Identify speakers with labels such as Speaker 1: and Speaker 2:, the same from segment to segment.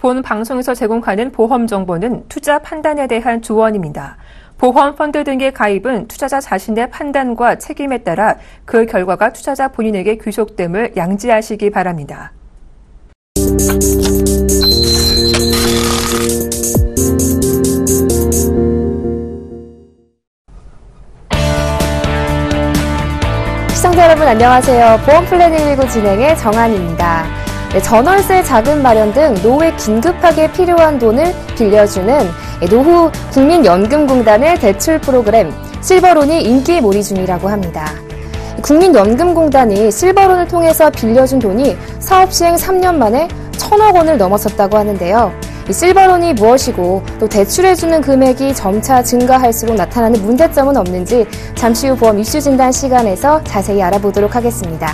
Speaker 1: 본 방송에서 제공하는 보험 정보는 투자 판단에 대한 조언입니다. 보험 펀드 등의 가입은 투자자 자신의 판단과 책임에 따라 그 결과가 투자자 본인에게 귀속됨을 양지하시기 바랍니다.
Speaker 2: 시청자 여러분 안녕하세요. 보험 플랜 119 진행의 정한입니다. 네, 전월세 자금 마련 등 노후에 긴급하게 필요한 돈을 빌려주는 노후 국민연금공단의 대출 프로그램 실버론이 인기몰이 중이라고 합니다. 국민연금공단이 실버론을 통해서 빌려준 돈이 사업 시행 3년 만에 1,000억 원을 넘어섰다고 하는데요. 이 실버론이 무엇이고 또 대출해주는 금액이 점차 증가할수록 나타나는 문제점은 없는지 잠시 후 보험 이슈 진단 시간에서 자세히 알아보도록 하겠습니다.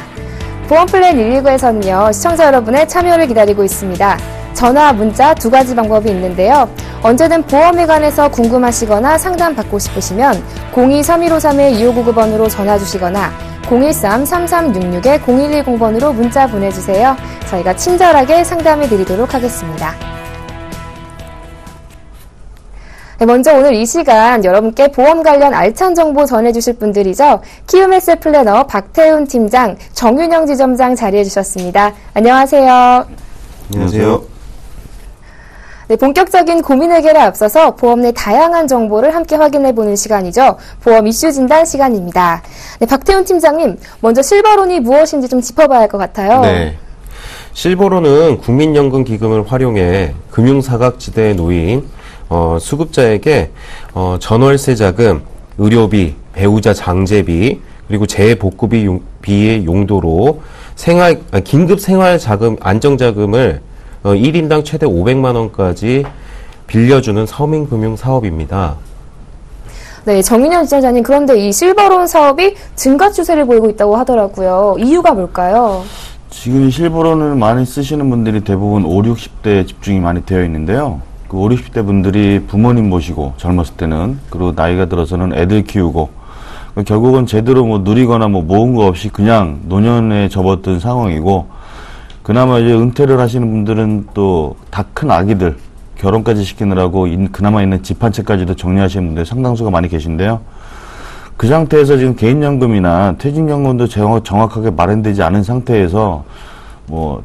Speaker 2: 보험 플랜 119에서는요, 시청자 여러분의 참여를 기다리고 있습니다. 전화, 문자 두 가지 방법이 있는데요. 언제든 보험에 관해서 궁금하시거나 상담받고 싶으시면 02-3153-2599번으로 전화 주시거나 013-3366-0110번으로 문자 보내주세요. 저희가 친절하게 상담해 드리도록 하겠습니다. 네, 먼저 오늘 이 시간 여러분께 보험 관련 알찬 정보 전해주실 분들이죠. 키움헬스 플래너 박태훈 팀장, 정윤영 지점장 자리해 주셨습니다. 안녕하세요.
Speaker 3: 안녕하세요.
Speaker 2: 네, 본격적인 고민 해결에 앞서서 보험 내 다양한 정보를 함께 확인해보는 시간이죠. 보험 이슈 진단 시간입니다. 네, 박태훈 팀장님, 먼저 실버론이 무엇인지 좀 짚어봐야 할 것 같아요.
Speaker 3: 네. 실버론은 국민연금기금을 활용해 금융사각지대에 놓인 수급자에게 전월세 자금, 의료비, 배우자 장제비, 그리고 재복구비의 용도로 긴급 생활 자금, 안정자금을 1인당 최대 500만 원까지 빌려주는 서민금융 사업입니다.
Speaker 2: 네, 정윤현 지점장님, 그런데 이 실버론 사업이 증가 추세를 보이고 있다고 하더라고요. 이유가 뭘까요?
Speaker 4: 지금 실버론을 많이 쓰시는 분들이 대부분 5, 60대에 집중이 많이 되어 있는데요. 그 5, 60대 분들이 부모님 모시고 젊었을 때는, 그리고 나이가 들어서는 애들 키우고, 결국은 제대로 누리거나 모은 거 없이 그냥 노년에 접었던 상황이고, 그나마 이제 은퇴를 하시는 분들은 또 다 큰 아기들 결혼까지 시키느라고 그나마 있는 집 한 채까지도 정리하시는 분들 상당수가 많이 계신데요. 그 상태에서 지금 개인연금이나 퇴직연금도 정확하게 마련되지 않은 상태에서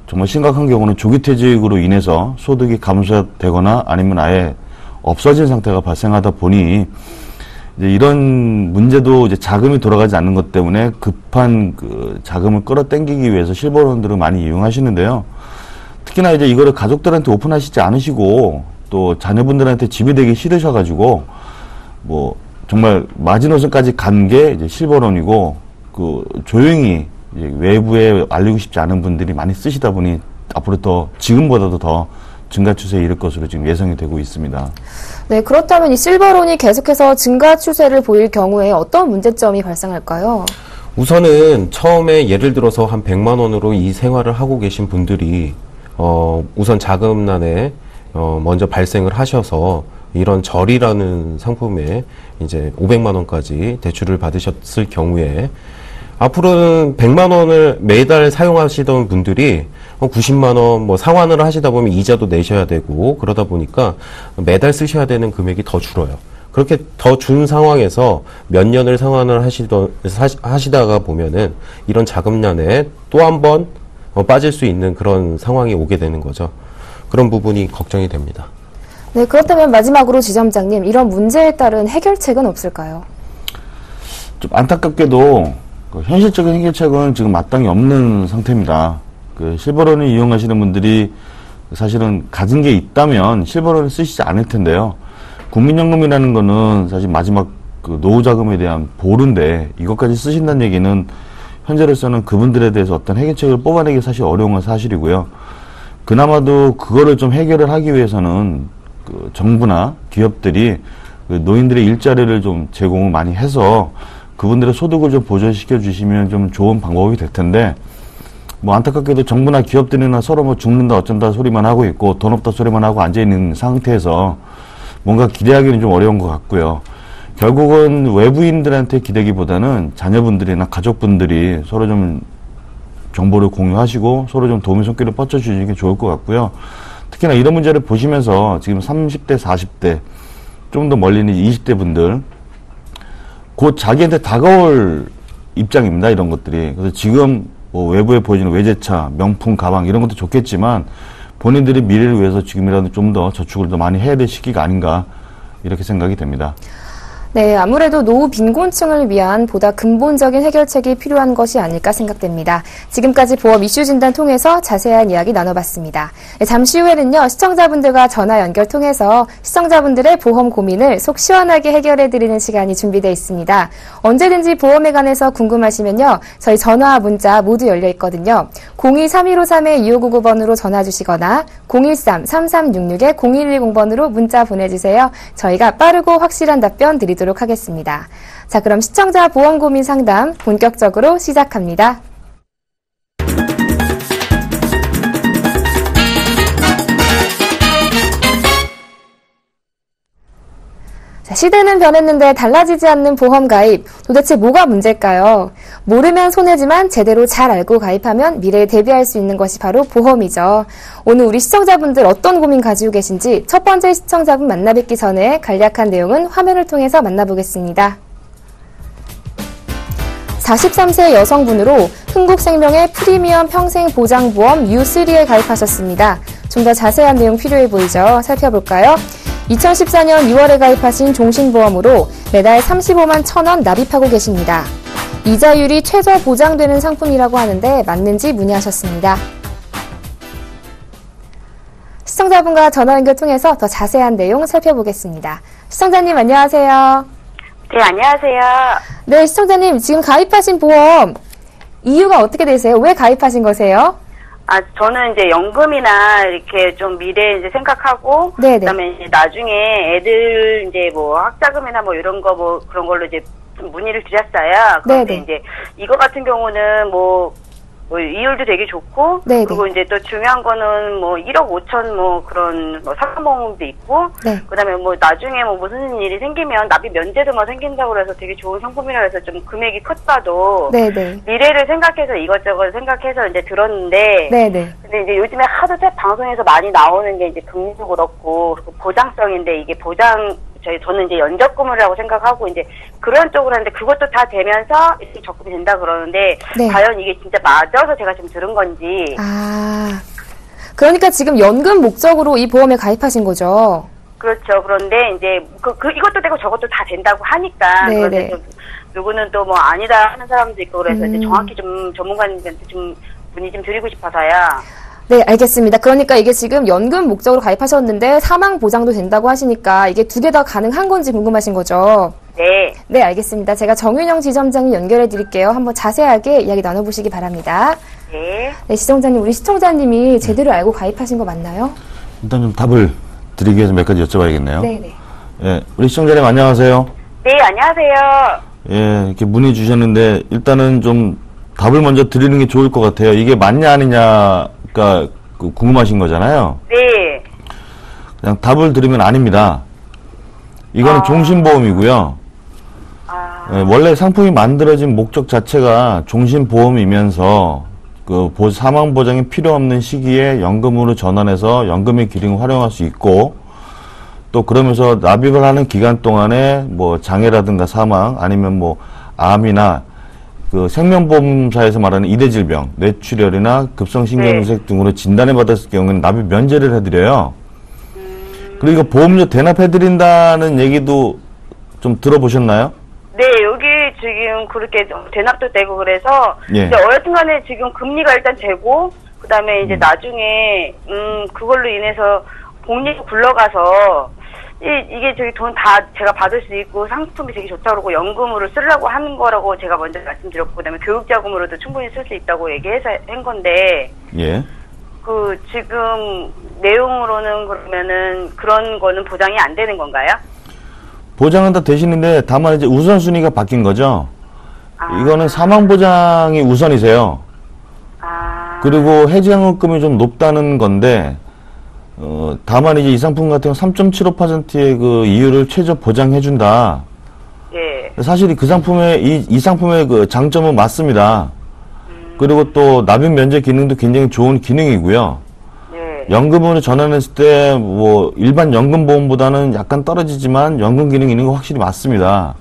Speaker 4: 정말 심각한 경우는 조기퇴직으로 인해서 소득이 감소되거나 아니면 아예 없어진 상태가 발생하다 보니 이제 이런 문제도 이제 자금이 돌아가지 않는 것 때문에 급한 그 자금을 끌어당기기 위해서 실버론들을 많이 이용하시는데요. 특히나 이제 이거를 가족들한테 오픈하시지 않으시고 또 자녀분들한테 지배되기 싫으셔가지고 정말 마지노선까지 간 게 이제 실버론이고, 조용히 이제 외부에 알리고 싶지 않은 분들이 많이 쓰시다 보니 앞으로 지금보다도 더 증가 추세에 이를 것으로 지금 예상이 되고 있습니다.
Speaker 2: 네, 그렇다면 이 실버론이 계속해서 증가 추세를 보일 경우에 어떤 문제점이 발생할까요?
Speaker 3: 우선은 처음에 예를 들어서 한 100만 원으로 이 생활을 하고 계신 분들이 우선 자금난에 먼저 발생을 하셔서 이런 절이라는 상품에 이제 500만 원까지 대출을 받으셨을 경우에 앞으로는 100만 원을 매달 사용하시던 분들이 90만 원 상환을 하시다 보면 이자도 내셔야 되고, 그러다 보니까 매달 쓰셔야 되는 금액이 더 줄어요. 그렇게 더 준 상황에서 몇 년을 상환을 하시다가 보면은 이런 자금난에 또 한 번 빠질 수 있는 그런 상황이 오게 되는 거죠. 그런 부분이 걱정이 됩니다.
Speaker 2: 네, 그렇다면 마지막으로 지점장님, 이런 문제에 따른 해결책은 없을까요?
Speaker 4: 좀 안타깝게도 현실적인 해결책은 지금 마땅히 없는 상태입니다. 실버론을 이용하시는 분들이 사실은 가진 게 있다면 실버론을 쓰시지 않을 텐데요. 국민연금이라는 거는 사실 마지막 노후 자금에 대한 보루인데, 이것까지 쓰신다는 얘기는 현재로서는 그분들에 대해서 어떤 해결책을 뽑아내기 사실 어려운 건 사실이고요. 그나마도 그거를 좀 해결을 하기 위해서는 정부나 기업들이 노인들의 일자리를 좀 제공을 많이 해서 그분들의 소득을 좀 보전시켜 주시면 좀 좋은 방법이 될 텐데, 안타깝게도 정부나 기업들이나 서로 죽는다 어쩐다 소리만 하고 있고 돈 없다 소리만 하고 앉아있는 상태에서 뭔가 기대하기는 좀 어려운 것 같고요. 결국은 외부인들한테 기대기보다는 자녀분들이나 가족분들이 서로 좀 정보를 공유하시고 서로 좀 도움의 손길을 뻗쳐주시는 게 좋을 것 같고요. 특히나 이런 문제를 보시면서 지금 30대, 40대, 좀 더 멀리는 20대 분들, 곧 자기한테 다가올 입장입니다. 이런 것들이. 그래서 지금 뭐 외부에 보여지는 외제차, 명품 가방 이런 것도 좋겠지만 본인들이 미래를 위해서 지금이라도 좀 더 저축을 더 많이 해야 될 시기가 아닌가 이렇게 생각이 됩니다.
Speaker 2: 네, 아무래도 노후 빈곤층을 위한 보다 근본적인 해결책이 필요한 것이 아닐까 생각됩니다. 지금까지 보험 이슈 진단 통해서 자세한 이야기 나눠봤습니다. 네, 잠시 후에는요, 시청자분들과 전화 연결 통해서 시청자분들의 보험 고민을 속 시원하게 해결해드리는 시간이 준비되어 있습니다. 언제든지 보험에 관해서 궁금하시면요, 저희 전화와 문자 모두 열려 있거든요. 02-3153-2599번으로 전화 주시거나 013-3366-0110번으로 문자 보내주세요. 저희가 빠르고 확실한 답변 드리도록 하겠습니다. 자, 그럼 시청자 보험 고민 상담 본격적으로 시작합니다. 자, 시대는 변했는데 달라지지 않는 보험 가입. 도대체 뭐가 문제일까요? 모르면 손해지만 제대로 잘 알고 가입하면 미래에 대비할 수 있는 것이 바로 보험이죠. 오늘 우리 시청자분들 어떤 고민 가지고 계신지 첫 번째 시청자분 만나뵙기 전에 간략한 내용은 화면을 통해서 만나보겠습니다. 43세 여성분으로 흥국생명의 프리미엄 평생보장보험 U3에 가입하셨습니다. 좀 더 자세한 내용 필요해 보이죠? 살펴볼까요? 2014년 6월에 가입하신 종신보험으로 매달 35만 1,000원 납입하고 계십니다. 이자율이 최저 보장되는 상품이라고 하는데 맞는지 문의하셨습니다. 시청자분과 전화 연결 통해서 더 자세한 내용 살펴보겠습니다. 시청자님 안녕하세요.
Speaker 5: 네, 안녕하세요.
Speaker 2: 네, 시청자님 지금 가입하신 보험 이유가 어떻게 되세요? 왜 가입하신 거세요?
Speaker 5: 저는 이제 연금이나 이렇게 좀 미래 이제 생각하고,
Speaker 2: 네네.
Speaker 5: 그다음에 이제 나중에 애들 이제 뭐 학자금이나 뭐 이런 거 뭐 그런 걸로 이제 좀 문의를 드렸어요. 그런데
Speaker 2: 네네.
Speaker 5: 이제 이거 같은 경우는 뭐 이율도 되게 좋고,
Speaker 2: 네네.
Speaker 5: 그리고 이제 또 중요한 거는 뭐 1억 5천 뭐 그런 뭐 상품도 있고,
Speaker 2: 네.
Speaker 5: 그다음에 뭐 나중에 뭐 무슨 일이 생기면 납입 면제도 뭐 생긴다고 그래서 되게 좋은 상품이라 해서 좀 금액이 컸어도
Speaker 2: 네네.
Speaker 5: 미래를 생각해서 이것저것 생각해서 이제 들었는데,
Speaker 2: 네네.
Speaker 5: 근데 이제 요즘에 하도 방송에서 많이 나오는 게 이제 금리도 그렇고 보장성인데 이게 저는 이제 연적금이라고 생각하고 이제 그런 쪽으로 하는데 그것도 다 되면서 이렇게 적금이 된다 그러는데
Speaker 2: 네.
Speaker 5: 과연 이게 진짜 맞아서 제가 지금 들은 건지.
Speaker 2: 그러니까 지금 연금 목적으로 이 보험에 가입하신 거죠?
Speaker 5: 그렇죠. 그런데 이제 이것도 되고 저것도 다 된다고 하니까.
Speaker 2: 네네.
Speaker 5: 그런데 좀 누구는 또 뭐 아니다 하는 사람도 있고 그래서 이제 정확히 좀 전문가님한테 좀 문의 좀 드리고 싶어서요.
Speaker 2: 네, 알겠습니다. 그러니까 이게 지금 연금 목적으로 가입하셨는데 사망 보장도 된다고 하시니까 이게 두 개 다 가능한 건지 궁금하신 거죠?
Speaker 5: 네.
Speaker 2: 네, 알겠습니다. 제가 정윤영 지점장님 연결해 드릴게요. 한번 자세하게 이야기 나눠보시기 바랍니다.
Speaker 5: 네.
Speaker 2: 네, 지점장님, 우리 시청자님이 제대로 알고 가입하신 거 맞나요?
Speaker 4: 일단 좀 답을 드리기 위해서 몇 가지 여쭤봐야겠네요.
Speaker 2: 네네.
Speaker 4: 예, 우리 시청자님 안녕하세요.
Speaker 5: 네, 안녕하세요.
Speaker 4: 예, 이렇게 문의 주셨는데 일단은 좀 답을 먼저 드리는 게 좋을 것 같아요. 이게 맞냐 아니냐가 궁금하신 거잖아요.
Speaker 5: 네.
Speaker 4: 그냥 답을 드리면 아닙니다. 이거는 종신보험이고요. 예, 원래 상품이 만들어진 목적 자체가 종신보험이면서 사망 보장이 필요 없는 시기에 연금으로 전환해서 연금의 기능을 활용할 수 있고, 또 그러면서 납입을 하는 기간 동안에 뭐 장애라든가 사망 아니면 뭐 암이나 생명보험사에서 말하는 이대질병, 뇌출혈이나 급성신경쇠약 등으로 진단을 받았을 경우에는 납입 면제를 해드려요. 그리고 보험료 대납해드린다는 얘기도 좀 들어보셨나요?
Speaker 5: 네, 여기 지금 그렇게 대납도 되고 그래서
Speaker 4: 예.
Speaker 5: 이제 어여튼간에 지금 금리가 일단 되고 그다음에 이제 나중에 그걸로 인해서 복리가 굴러가서 이게 저기 돈 다 제가 받을 수 있고 상품이 되게 좋다고 그러고 연금으로 쓰려고 하는 거라고 제가 먼저 말씀드렸고 그다음에 교육자금으로도 충분히 쓸 수 있다고 얘기해서 한 건데
Speaker 4: 예.
Speaker 5: 지금 내용으로는 그러면은 그런 거는 보장이 안 되는 건가요?
Speaker 4: 보장은 다 되시는데 다만 이제 우선순위가 바뀐 거죠. 이거는 사망보장이 우선이세요. 그리고 해지장학금이 좀 높다는 건데 다만 이제 이 상품 같은 경우 3.75%의 그 이율을 최저 보장해준다.
Speaker 5: 예.
Speaker 4: 사실 그 상품의 이 상품의 그 장점은 맞습니다. 그리고 또 납입 면제 기능도 굉장히 좋은 기능이고요.
Speaker 5: 네.
Speaker 4: 연금으로 전환했을 때 뭐 일반 연금보험보다는 약간 떨어지지만 연금 기능이 있는 거 확실히 맞습니다.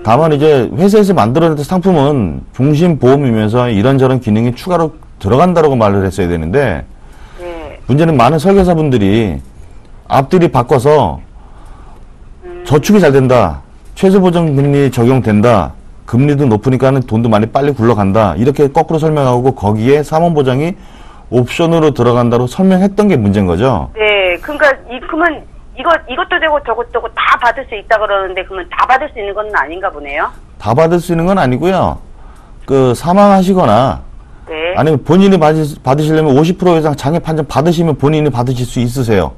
Speaker 4: 다만 이제 회사에서 만들어낸 상품은 종신보험이면서 이런저런 기능이 추가로 들어간다라고 말을 했어야 되는데 문제는 많은 설계사분들이 앞뒤를 바꿔서 저축이 잘 된다, 최저보장금리 적용된다, 금리도 높으니까는 돈도 많이 빨리 굴러간다, 이렇게 거꾸로 설명하고 거기에 사망보장이 옵션으로 들어간다고 설명했던 게 문제인 거죠.
Speaker 5: 네, 그러니까 그러면 이것도 되고 저것도 되고 다 받을 수 있다 그러는데 그러면 다 받을 수 있는 건 아닌가 보네요.
Speaker 4: 다 받을 수 있는 건 아니고요. 그 사망하시거나
Speaker 5: 네.
Speaker 4: 아니면 본인이 받으시려면 50% 이상 장애 판정 받으시면 본인이 받으실 수 있으세요.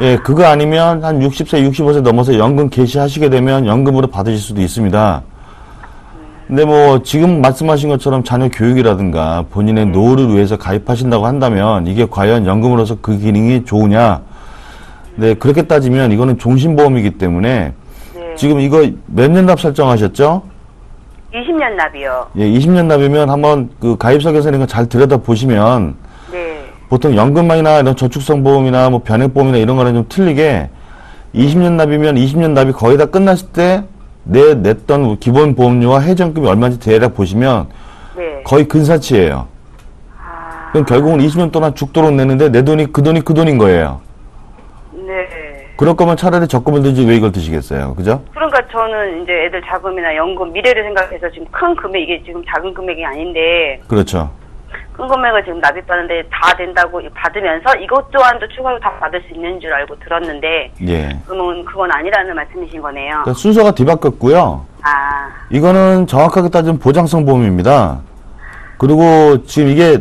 Speaker 4: 예, 그거 아니면 한 60세, 65세 넘어서 연금 개시하시게 되면 연금으로 받으실 수도 있습니다. 근데 뭐 지금 말씀하신 것처럼 자녀 교육이라든가 본인의 노후를 위해서 가입하신다고 한다면 이게 과연 연금으로서 그 기능이 좋으냐? 네, 그렇게 따지면 이거는 종신보험이기 때문에 지금 이거 몇 년 납 설정하셨죠?
Speaker 5: 20년 납이요.
Speaker 4: 예, 20년 납이면 한번 그 가입설계서 이런 거 잘 들여다보시면 보통 연금이나 이런 저축성 보험이나 뭐 변액보험이나 이런 거는 좀 틀리게 20년 납이면 20년 납이 거의 다 끝났을 때 냈던 기본 보험료와 해지연금이 얼마인지 대략 보시면 거의 근사치예요. 그럼 결국은 20년 동안 죽도록 내는데 내 돈이 그 돈인 거예요.
Speaker 5: 네.
Speaker 4: 그럴 거면 차라리 적금을 들지 왜 이걸 드시겠어요, 그죠?
Speaker 5: 그러니까 저는 이제 애들 자금이나 연금 미래를 생각해서 지금 큰 금액, 이게 지금 작은 금액이 아닌데
Speaker 4: 그렇죠.
Speaker 5: 큰 금액을 지금 납입하는데 다 된다고 받으면서 이것 또한도 추가로 다 받을 수 있는 줄 알고 들었는데
Speaker 4: 예.
Speaker 5: 그러면 그건 아니라는 말씀이신 거네요.
Speaker 4: 그러니까 순서가 뒤바뀌었고요. 이거는 정확하게 따지면 보장성 보험입니다. 그리고 지금 이게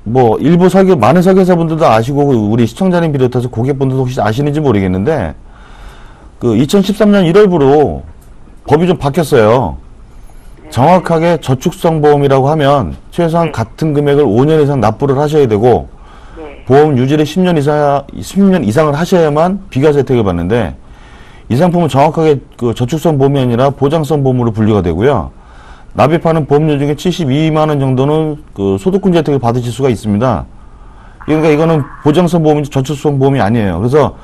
Speaker 4: 뭐 일부 많은 설계사분들도 아시고 우리 시청자님 비롯해서 고객분들도 혹시 아시는지 모르겠는데 그 2013년 1월부로 법이 좀 바뀌었어요. 정확하게 저축성 보험이라고 하면 최소한 같은 금액을 5년 이상 납부를 하셔야 되고 보험 유지를 10년 이상을 하셔야만 비과세 혜택을 받는데 이 상품은 정확하게 그 저축성 보험이 아니라 보장성 보험으로 분류가 되고요. 납입하는 보험료 중에 72만 원 정도는 그 소득kun제 혜택을 받으실 수가 있습니다. 그러니까 이거는 보장성 보험인지 저축성 보험이 아니에요. 그래서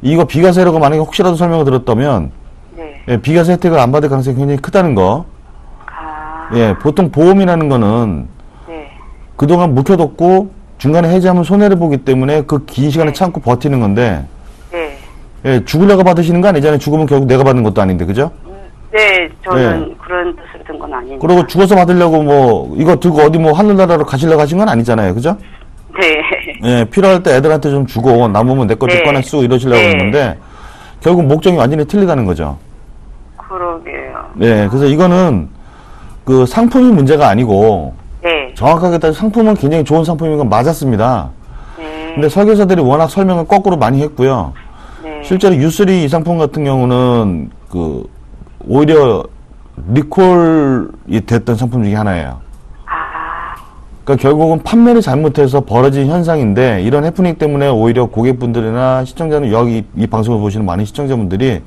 Speaker 4: 이거 비과세라고 만약에 혹시라도 설명을 들었다면 예, 비과세 혜택을 안 받을 가능성이 굉장히 크다는 거. 예, 보통 보험이라는 거는 그동안 묵혀뒀고 중간에 해지하면 손해를 보기 때문에 그 긴 시간을 참고 버티는 건데 예, 죽으려고 받으시는 거 아니잖아요. 죽으면 결국 내가 받는 것도 아닌데, 그죠?
Speaker 5: 네, 저는 그런 뜻으로 든 건 아니니까.
Speaker 4: 그리고 죽어서 받으려고 뭐 이거 들고 어디 뭐 하늘나라로 가시려고 하신 건 아니잖아요, 그죠?
Speaker 5: 네.
Speaker 4: 예, 필요할 때 애들한테 좀 주고 남으면 내 거 조건에 쓰고 이러시려고 했는데 결국 목적이 완전히 틀리다는 거죠.
Speaker 5: 그러게요.
Speaker 4: 네, 그래서 이거는 그 상품이 문제가 아니고 정확하게 따져 상품은 굉장히 좋은 상품인 건 맞았습니다. 근데 설계사들이 워낙 설명을 거꾸로 많이 했고요. 실제로 U3 이 상품 같은 경우는 그 오히려 리콜이 됐던 상품 중에 하나예요. 그러니까 결국은 판매를 잘못해서 벌어진 현상인데 이런 해프닝 때문에 오히려 고객분들이나 시청자는 여기 이 방송을 보시는 많은 시청자분들이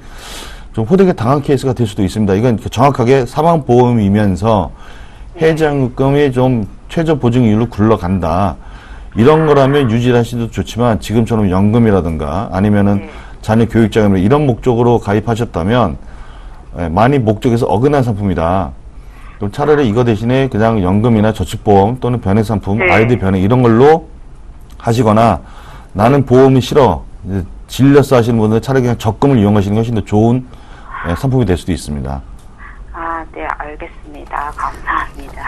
Speaker 4: 좀 호되게 당한 케이스가 될 수도 있습니다. 이건 정확하게 사망보험이면서 해지연금이 좀 최저 보증이율로 굴러간다. 이런 거라면 유지하시도 좋지만 지금처럼 연금이라든가 아니면은 자녀 교육자금 이런 목적으로 가입하셨다면 많이 목적에서 어긋난 상품이다. 그럼 차라리 이거 대신에 그냥 연금이나 저축보험 또는 변액상품, 아이들 변액 이런 걸로 하시거나 나는 보험이 싫어. 질려서 하시는 분들은 차라리 그냥 적금을 이용하시는 것이 더 좋은 상품이 될 수도 있습니다.
Speaker 5: 네, 알겠습니다. 감사합니다.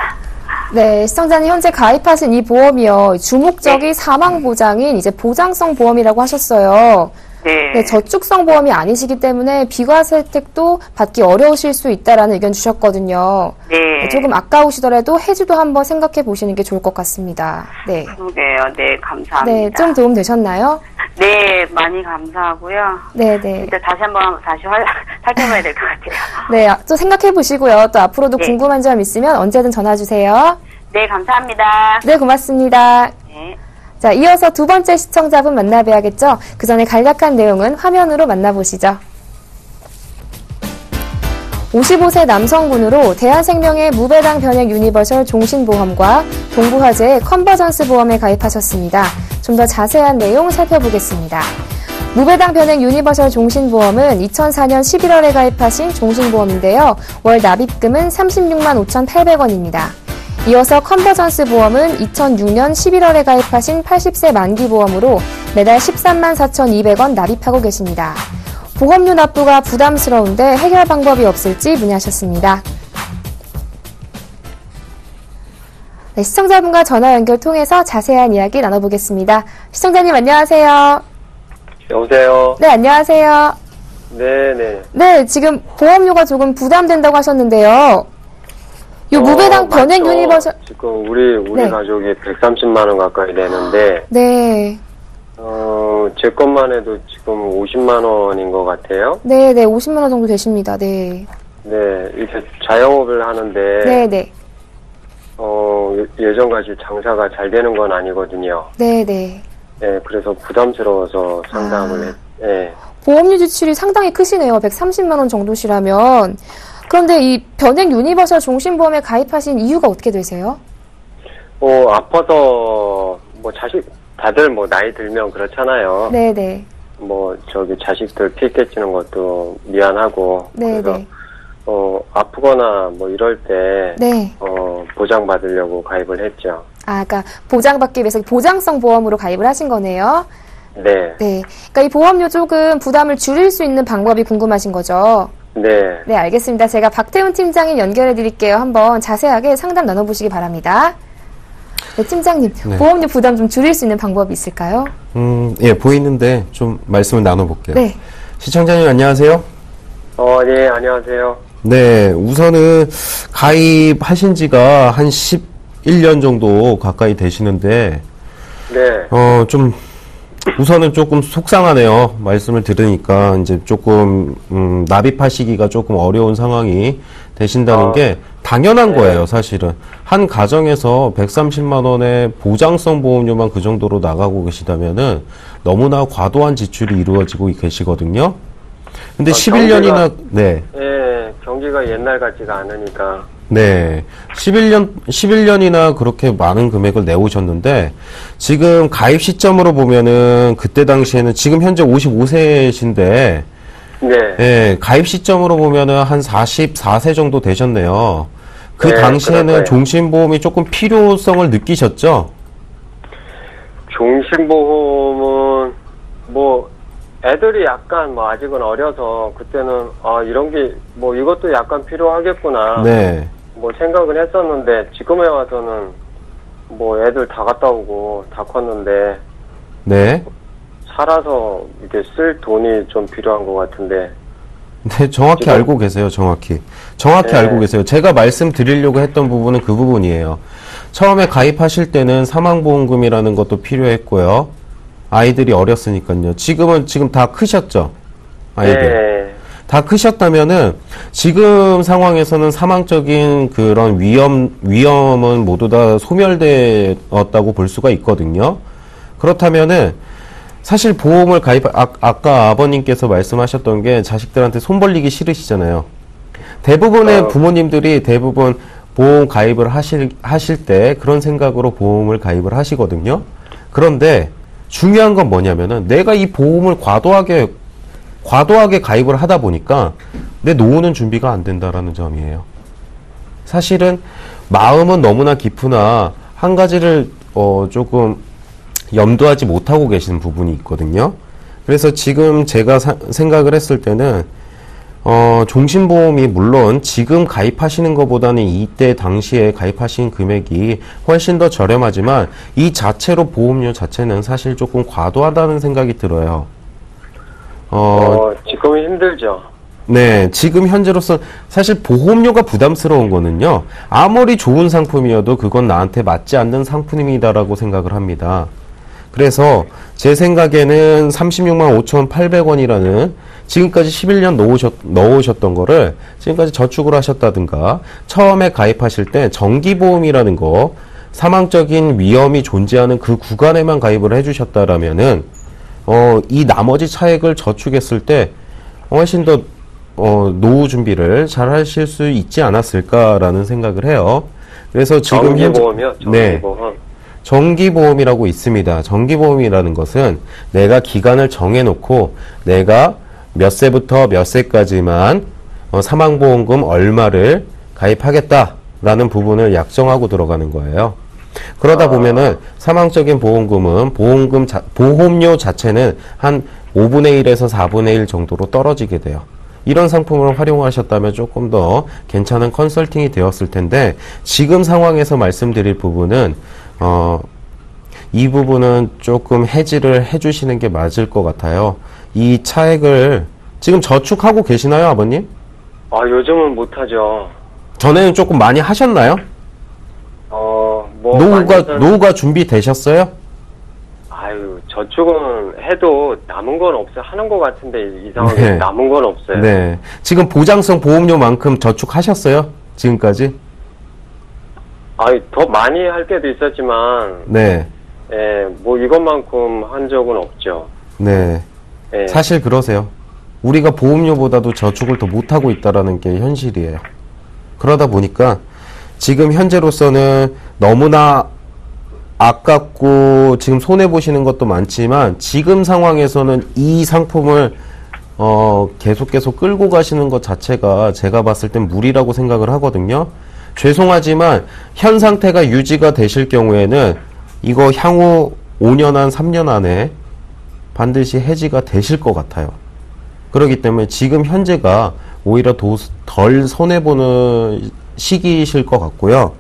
Speaker 2: 네, 시청자님 현재 가입하신 이 보험이요. 주목적이 사망보장인 이제 보장성 보험이라고 하셨어요. 네, 저축성 보험이 아니시기 때문에 비과세 혜택도 받기 어려우실 수 있다라는 의견 주셨거든요. 네, 조금 아까우시더라도 해지도 한번 생각해 보시는 게 좋을 것 같습니다. 네.
Speaker 5: 그러게요. 네, 감사합니다.
Speaker 2: 네, 좀 도움 되셨나요?
Speaker 5: 네, 많이 감사하고요.
Speaker 2: 네.
Speaker 5: 진짜 다시 살펴봐야 될 것 같아요.
Speaker 2: 네, 또 생각해 보시고요. 또 앞으로도 궁금한 점 있으면 언제든 전화 주세요.
Speaker 5: 네, 감사합니다.
Speaker 2: 네, 고맙습니다.
Speaker 5: 네.
Speaker 2: 자, 이어서 두 번째 시청자분 만나봐야겠죠? 그 전에 간략한 내용은 화면으로 만나보시죠. 55세 남성분으로 대한생명의 무배당 변액 유니버설 종신보험과 동부화재의 컨버전스 보험에 가입하셨습니다. 좀 더 자세한 내용 살펴보겠습니다. 무배당 변액 유니버설 종신보험은 2004년 11월에 가입하신 종신보험인데요. 월 납입금은 36만 5,800원입니다. 이어서 컨버전스 보험은 2006년 11월에 가입하신 80세 만기 보험으로 매달 13만 4,200원 납입하고 계십니다. 보험료 납부가 부담스러운데 해결 방법이 없을지 문의하셨습니다. 네, 시청자분과 전화 연결 통해서 자세한 이야기 나눠보겠습니다. 시청자님 안녕하세요.
Speaker 6: 여보세요?
Speaker 2: 네, 안녕하세요.
Speaker 6: 네네.
Speaker 2: 네, 지금 보험료가 조금 부담된다고 하셨는데요. 요 무배당 변액
Speaker 6: 맞죠.
Speaker 2: 유니버설.
Speaker 6: 지금 우리
Speaker 2: 네.
Speaker 6: 가족이 130만 원 가까이 되는데,
Speaker 2: 네.
Speaker 6: 제 것만 해도 지금 50만 원인 것 같아요.
Speaker 2: 네, 50만 원 정도 되십니다. 네.
Speaker 6: 네, 이렇게 자영업을 하는데,
Speaker 2: 네.
Speaker 6: 예전같이 장사가 잘 되는 건 아니거든요.
Speaker 2: 네.
Speaker 6: 네, 그래서 부담스러워서 상담을 네.
Speaker 2: 보험료 지출이 상당히 크시네요. 130만 원 정도시라면. 그런데 이 변액 유니버설 종신보험에 가입하신 이유가 어떻게 되세요?
Speaker 6: 아파서, 다들 나이 들면 그렇잖아요.
Speaker 2: 네네.
Speaker 6: 자식들 피 깨지는 것도 미안하고.
Speaker 2: 네네.
Speaker 6: 그래서, 아프거나 이럴 때.
Speaker 2: 네.
Speaker 6: 보장받으려고 가입을 했죠.
Speaker 2: 그러니까 보장받기 위해서 보장성 보험으로 가입을 하신 거네요.
Speaker 6: 네.
Speaker 2: 네. 그러니까 이 보험료 조금 부담을 줄일 수 있는 방법이 궁금하신 거죠?
Speaker 6: 네.
Speaker 2: 네, 알겠습니다. 제가 박태훈 팀장님 연결해 드릴게요. 한번 자세하게 상담 나눠보시기 바랍니다. 네, 팀장님,
Speaker 3: 네.
Speaker 2: 보험료 부담 좀 줄일 수 있는 방법이 있을까요?
Speaker 3: 예, 보이는데 좀 말씀을 나눠볼게요.
Speaker 2: 네.
Speaker 3: 시청자님 안녕하세요.
Speaker 6: 네, 안녕하세요.
Speaker 3: 네, 우선은 가입하신 지가 한 11년 정도 가까이 되시는데,
Speaker 6: 네.
Speaker 3: 우선은 조금 속상하네요. 말씀을 들으니까 이제 조금 납입하시기가 조금 어려운 상황이 되신다는 게 당연한 거예요, 사실은. 한 가정에서 130만 원의 보장성 보험료만 그 정도로 나가고 계시다면은 너무나 과도한 지출이 이루어지고 계시거든요. 근데 11년이나
Speaker 6: 네, 경기가 옛날 같지가 않으니까.
Speaker 3: 네. 11년이나 그렇게 많은 금액을 내오셨는데, 지금 가입 시점으로 보면은, 그때 당시에는 지금 현재 55세이신데,
Speaker 6: 네.
Speaker 3: 가입 시점으로 보면은 한 44세 정도 되셨네요. 그
Speaker 6: 네,
Speaker 3: 당시에는
Speaker 6: 그럴 거예요.
Speaker 3: 종신보험이 조금 필요성을 느끼셨죠?
Speaker 6: 종신보험은, 애들이 약간 아직은 어려서, 그때는, 이런 게, 이것도 약간 필요하겠구나.
Speaker 3: 네.
Speaker 6: 생각은 했었는데, 지금에 와서는, 애들 다 갔다 오고, 다 컸는데,
Speaker 3: 네.
Speaker 6: 살아서 이렇게 쓸 돈이 좀 필요한 것 같은데.
Speaker 3: 네, 정확히
Speaker 6: 지금-
Speaker 3: 알고 계세요, 정확히
Speaker 6: 네.
Speaker 3: 알고 계세요. 제가 말씀드리려고 했던 부분은 그 부분이에요. 처음에 가입하실 때는 사망보험금이라는 것도 필요했고요. 아이들이 어렸으니까요. 지금 다 크셨죠? 아이들.
Speaker 6: 네.
Speaker 3: 다 크셨다면은 지금 상황에서는 사망적인 그런 위험은 모두 다 소멸되었다고 볼 수가 있거든요. 그렇다면은 사실 보험을 아까 아버님께서 말씀하셨던 게 자식들한테 손 벌리기 싫으시잖아요. 대부분의 부모님들이 대부분 보험 가입을 하실 때 그런 생각으로 보험을 가입을 하시거든요. 그런데 중요한 건 뭐냐면은 내가 이 보험을 과도하게 가입을 하다 보니까 내 노후는 준비가 안 된다라는 점이에요. 사실은 마음은 너무나 깊으나 한 가지를 조금 염두하지 못하고 계시는 부분이 있거든요. 그래서 지금 제가 생각을 했을 때는 종신보험이 물론 지금 가입하시는 것보다는 이때 당시에 가입하신 금액이 훨씬 더 저렴하지만 이 자체로 보험료 자체는 사실 조금 과도하다는 생각이 들어요.
Speaker 6: 지금은 힘들죠.
Speaker 3: 네, 지금 현재로서 사실 보험료가 부담스러운 거는요, 아무리 좋은 상품이어도 그건 나한테 맞지 않는 상품이다라고 생각을 합니다. 그래서 제 생각에는 36만 5,800원이라는 지금까지 11년 넣으셨던 거를 지금까지 저축을 하셨다든가 처음에 가입하실 때 정기보험이라는 거 사망적인 위험이 존재하는 그 구간에만 가입을 해주셨다라면은 이 나머지 차액을 저축했을 때 훨씬 더 노후 준비를 잘 하실 수 있지 않았을까라는 생각을 해요. 그래서 지금
Speaker 6: 정기보험이요?
Speaker 3: 네.
Speaker 6: 정기보험.
Speaker 3: 정기보험이라고 있습니다. 정기보험이라는 것은 내가 기간을 정해놓고 내가 몇 세부터 몇 세까지만 사망보험금 얼마를 가입하겠다라는 부분을 약정하고 들어가는 거예요. 그러다 보면은 사망적인 보험금은 보험료 자체는 한 5분의 1에서 4분의 1 정도로 떨어지게 돼요. 이런 상품을 활용하셨다면 조금 더 괜찮은 컨설팅이 되었을 텐데, 지금 상황에서 말씀드릴 부분은 이 부분은 조금 해지를 해주시는 게 맞을 것 같아요. 이 차액을 지금 저축하고 계시나요, 아버님?
Speaker 6: 요즘은 못하죠.
Speaker 3: 전에는 조금 많이 하셨나요? 노후가 준비되셨어요?
Speaker 6: 저축은 해도 남은 건 없어요. 하는 것 같은데 이상하게
Speaker 3: 네.
Speaker 6: 남은 건 없어요.
Speaker 3: 네. 지금 보장성 보험료만큼 저축하셨어요? 지금까지?
Speaker 6: 더 많이 할 때도 있었지만,
Speaker 3: 네.
Speaker 6: 이것만큼 한 적은 없죠.
Speaker 3: 네.
Speaker 6: 예.
Speaker 3: 사실 그러세요. 우리가 보험료보다도 저축을 더 못하고 있다라는 게 현실이에요. 그러다 보니까 지금 현재로서는 너무나 아깝고 지금 손해보시는 것도 많지만, 지금 상황에서는 이 상품을 계속 끌고 가시는 것 자체가 제가 봤을 땐 무리라고 생각을 하거든요. 죄송하지만 현 상태가 유지가 되실 경우에는 이거 향후 5년 안 3년 안에 반드시 해지가 되실 것 같아요. 그렇기 때문에 지금 현재가 오히려 덜 손해보는 시기이실 것 같고요.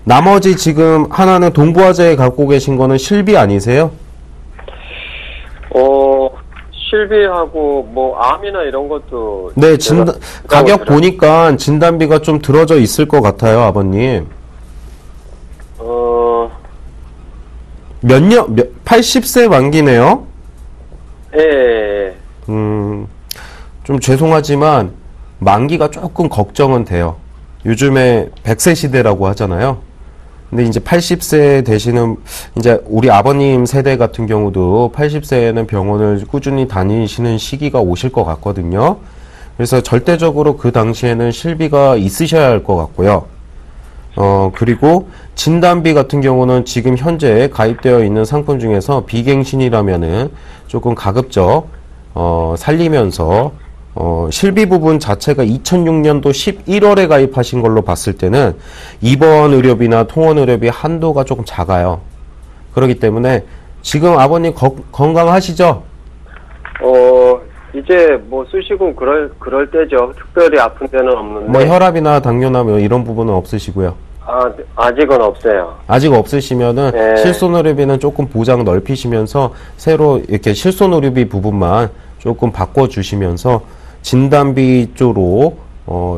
Speaker 3: 나머지 지금 하나는 동부화재에 갖고 계신 거는 실비 아니세요?
Speaker 6: 실비하고 암이나 이런 것도.
Speaker 3: 네, 가격 보니까 진단비가 좀 들어져 있을 것 같아요, 아버님. 80세 만기네요?
Speaker 6: 예.
Speaker 3: 좀 죄송하지만 만기가 조금 걱정은 돼요. 요즘에 100세 시대라고 하잖아요. 근데 이제 80세 되시는, 이제 우리 아버님 세대 같은 경우도 80세에는 병원을 꾸준히 다니시는 시기가 오실 것 같거든요. 그래서 절대적으로 그 당시에는 실비가 있으셔야 할 것 같고요. 그리고 진단비 같은 경우는 지금 현재 가입되어 있는 상품 중에서 비갱신이라면은 조금 가급적, 살리면서, 실비 부분 자체가 2006년도 11월에 가입하신 걸로 봤을 때는 입원 의료비나 통원 의료비 한도가 조금 작아요. 그렇기 때문에 지금 아버님 건강하시죠?
Speaker 6: 이제 쑤시고 그럴 때죠. 특별히 아픈 데는 없는데.
Speaker 3: 혈압이나 당뇨나 이런 부분은 없으시고요.
Speaker 6: 아직은 없어요.
Speaker 3: 아직 없으시면은
Speaker 6: 네.
Speaker 3: 실손의료비는 조금 보장 넓히시면서 새로 이렇게 실손의료비 부분만 조금 바꿔주시면서 진단비 쪽으로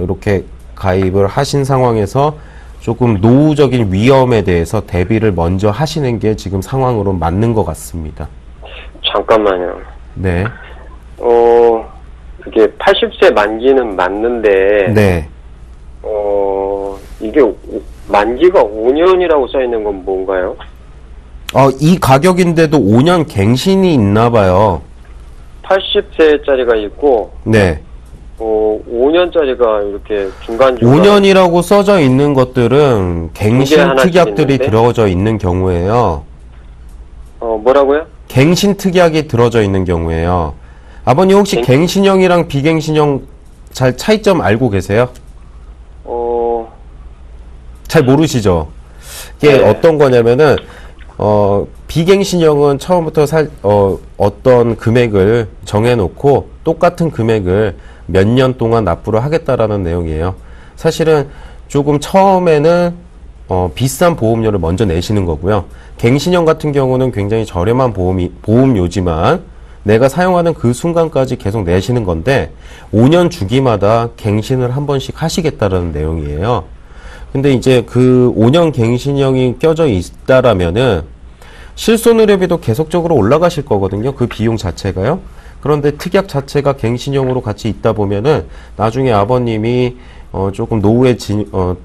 Speaker 3: 이렇게 가입을 하신 상황에서 조금 노후적인 위험에 대해서 대비를 먼저 하시는 게 지금 상황으로 맞는 것 같습니다.
Speaker 6: 잠깐만요.
Speaker 3: 네.
Speaker 6: 이게 80세 만기는 맞는데.
Speaker 3: 네.
Speaker 6: 이게 만기가 5년이라고 써 있는 건 뭔가요?
Speaker 3: 이 가격인데도 5년 갱신이 있나 봐요.
Speaker 6: 80세짜리가 있고,
Speaker 3: 네.
Speaker 6: 5년짜리가 이렇게 중간중간.
Speaker 3: 5년이라고 써져 있는 것들은 갱신
Speaker 6: 하나씩
Speaker 3: 특약들이
Speaker 6: 있는데?
Speaker 3: 들어져 있는 경우에요.
Speaker 6: 뭐라고요?
Speaker 3: 갱신 특약이 들어져 있는 경우에요. 아버님 혹시 갱신형이랑 비갱신형 잘 차이점 알고 계세요? 잘 모르시죠? 이게
Speaker 6: 네.
Speaker 3: 어떤 거냐면은, 비갱신형은 처음부터 어떤 금액을 정해놓고 똑같은 금액을 몇 년 동안 납부를 하겠다라는 내용이에요. 사실은 조금 처음에는 비싼 보험료를 먼저 내시는 거고요. 갱신형 같은 경우는 굉장히 저렴한 보험료지만 내가 사용하는 그 순간까지 계속 내시는 건데 5년 주기마다 갱신을 한 번씩 하시겠다라는 내용이에요. 근데 이제 그 5년 갱신형이 껴져 있다라면은 실손의료비도 계속적으로 올라가실 거거든요. 그 비용 자체가요. 그런데 특약 자체가 갱신형으로 같이 있다 보면은 나중에 아버님이 조금 노후에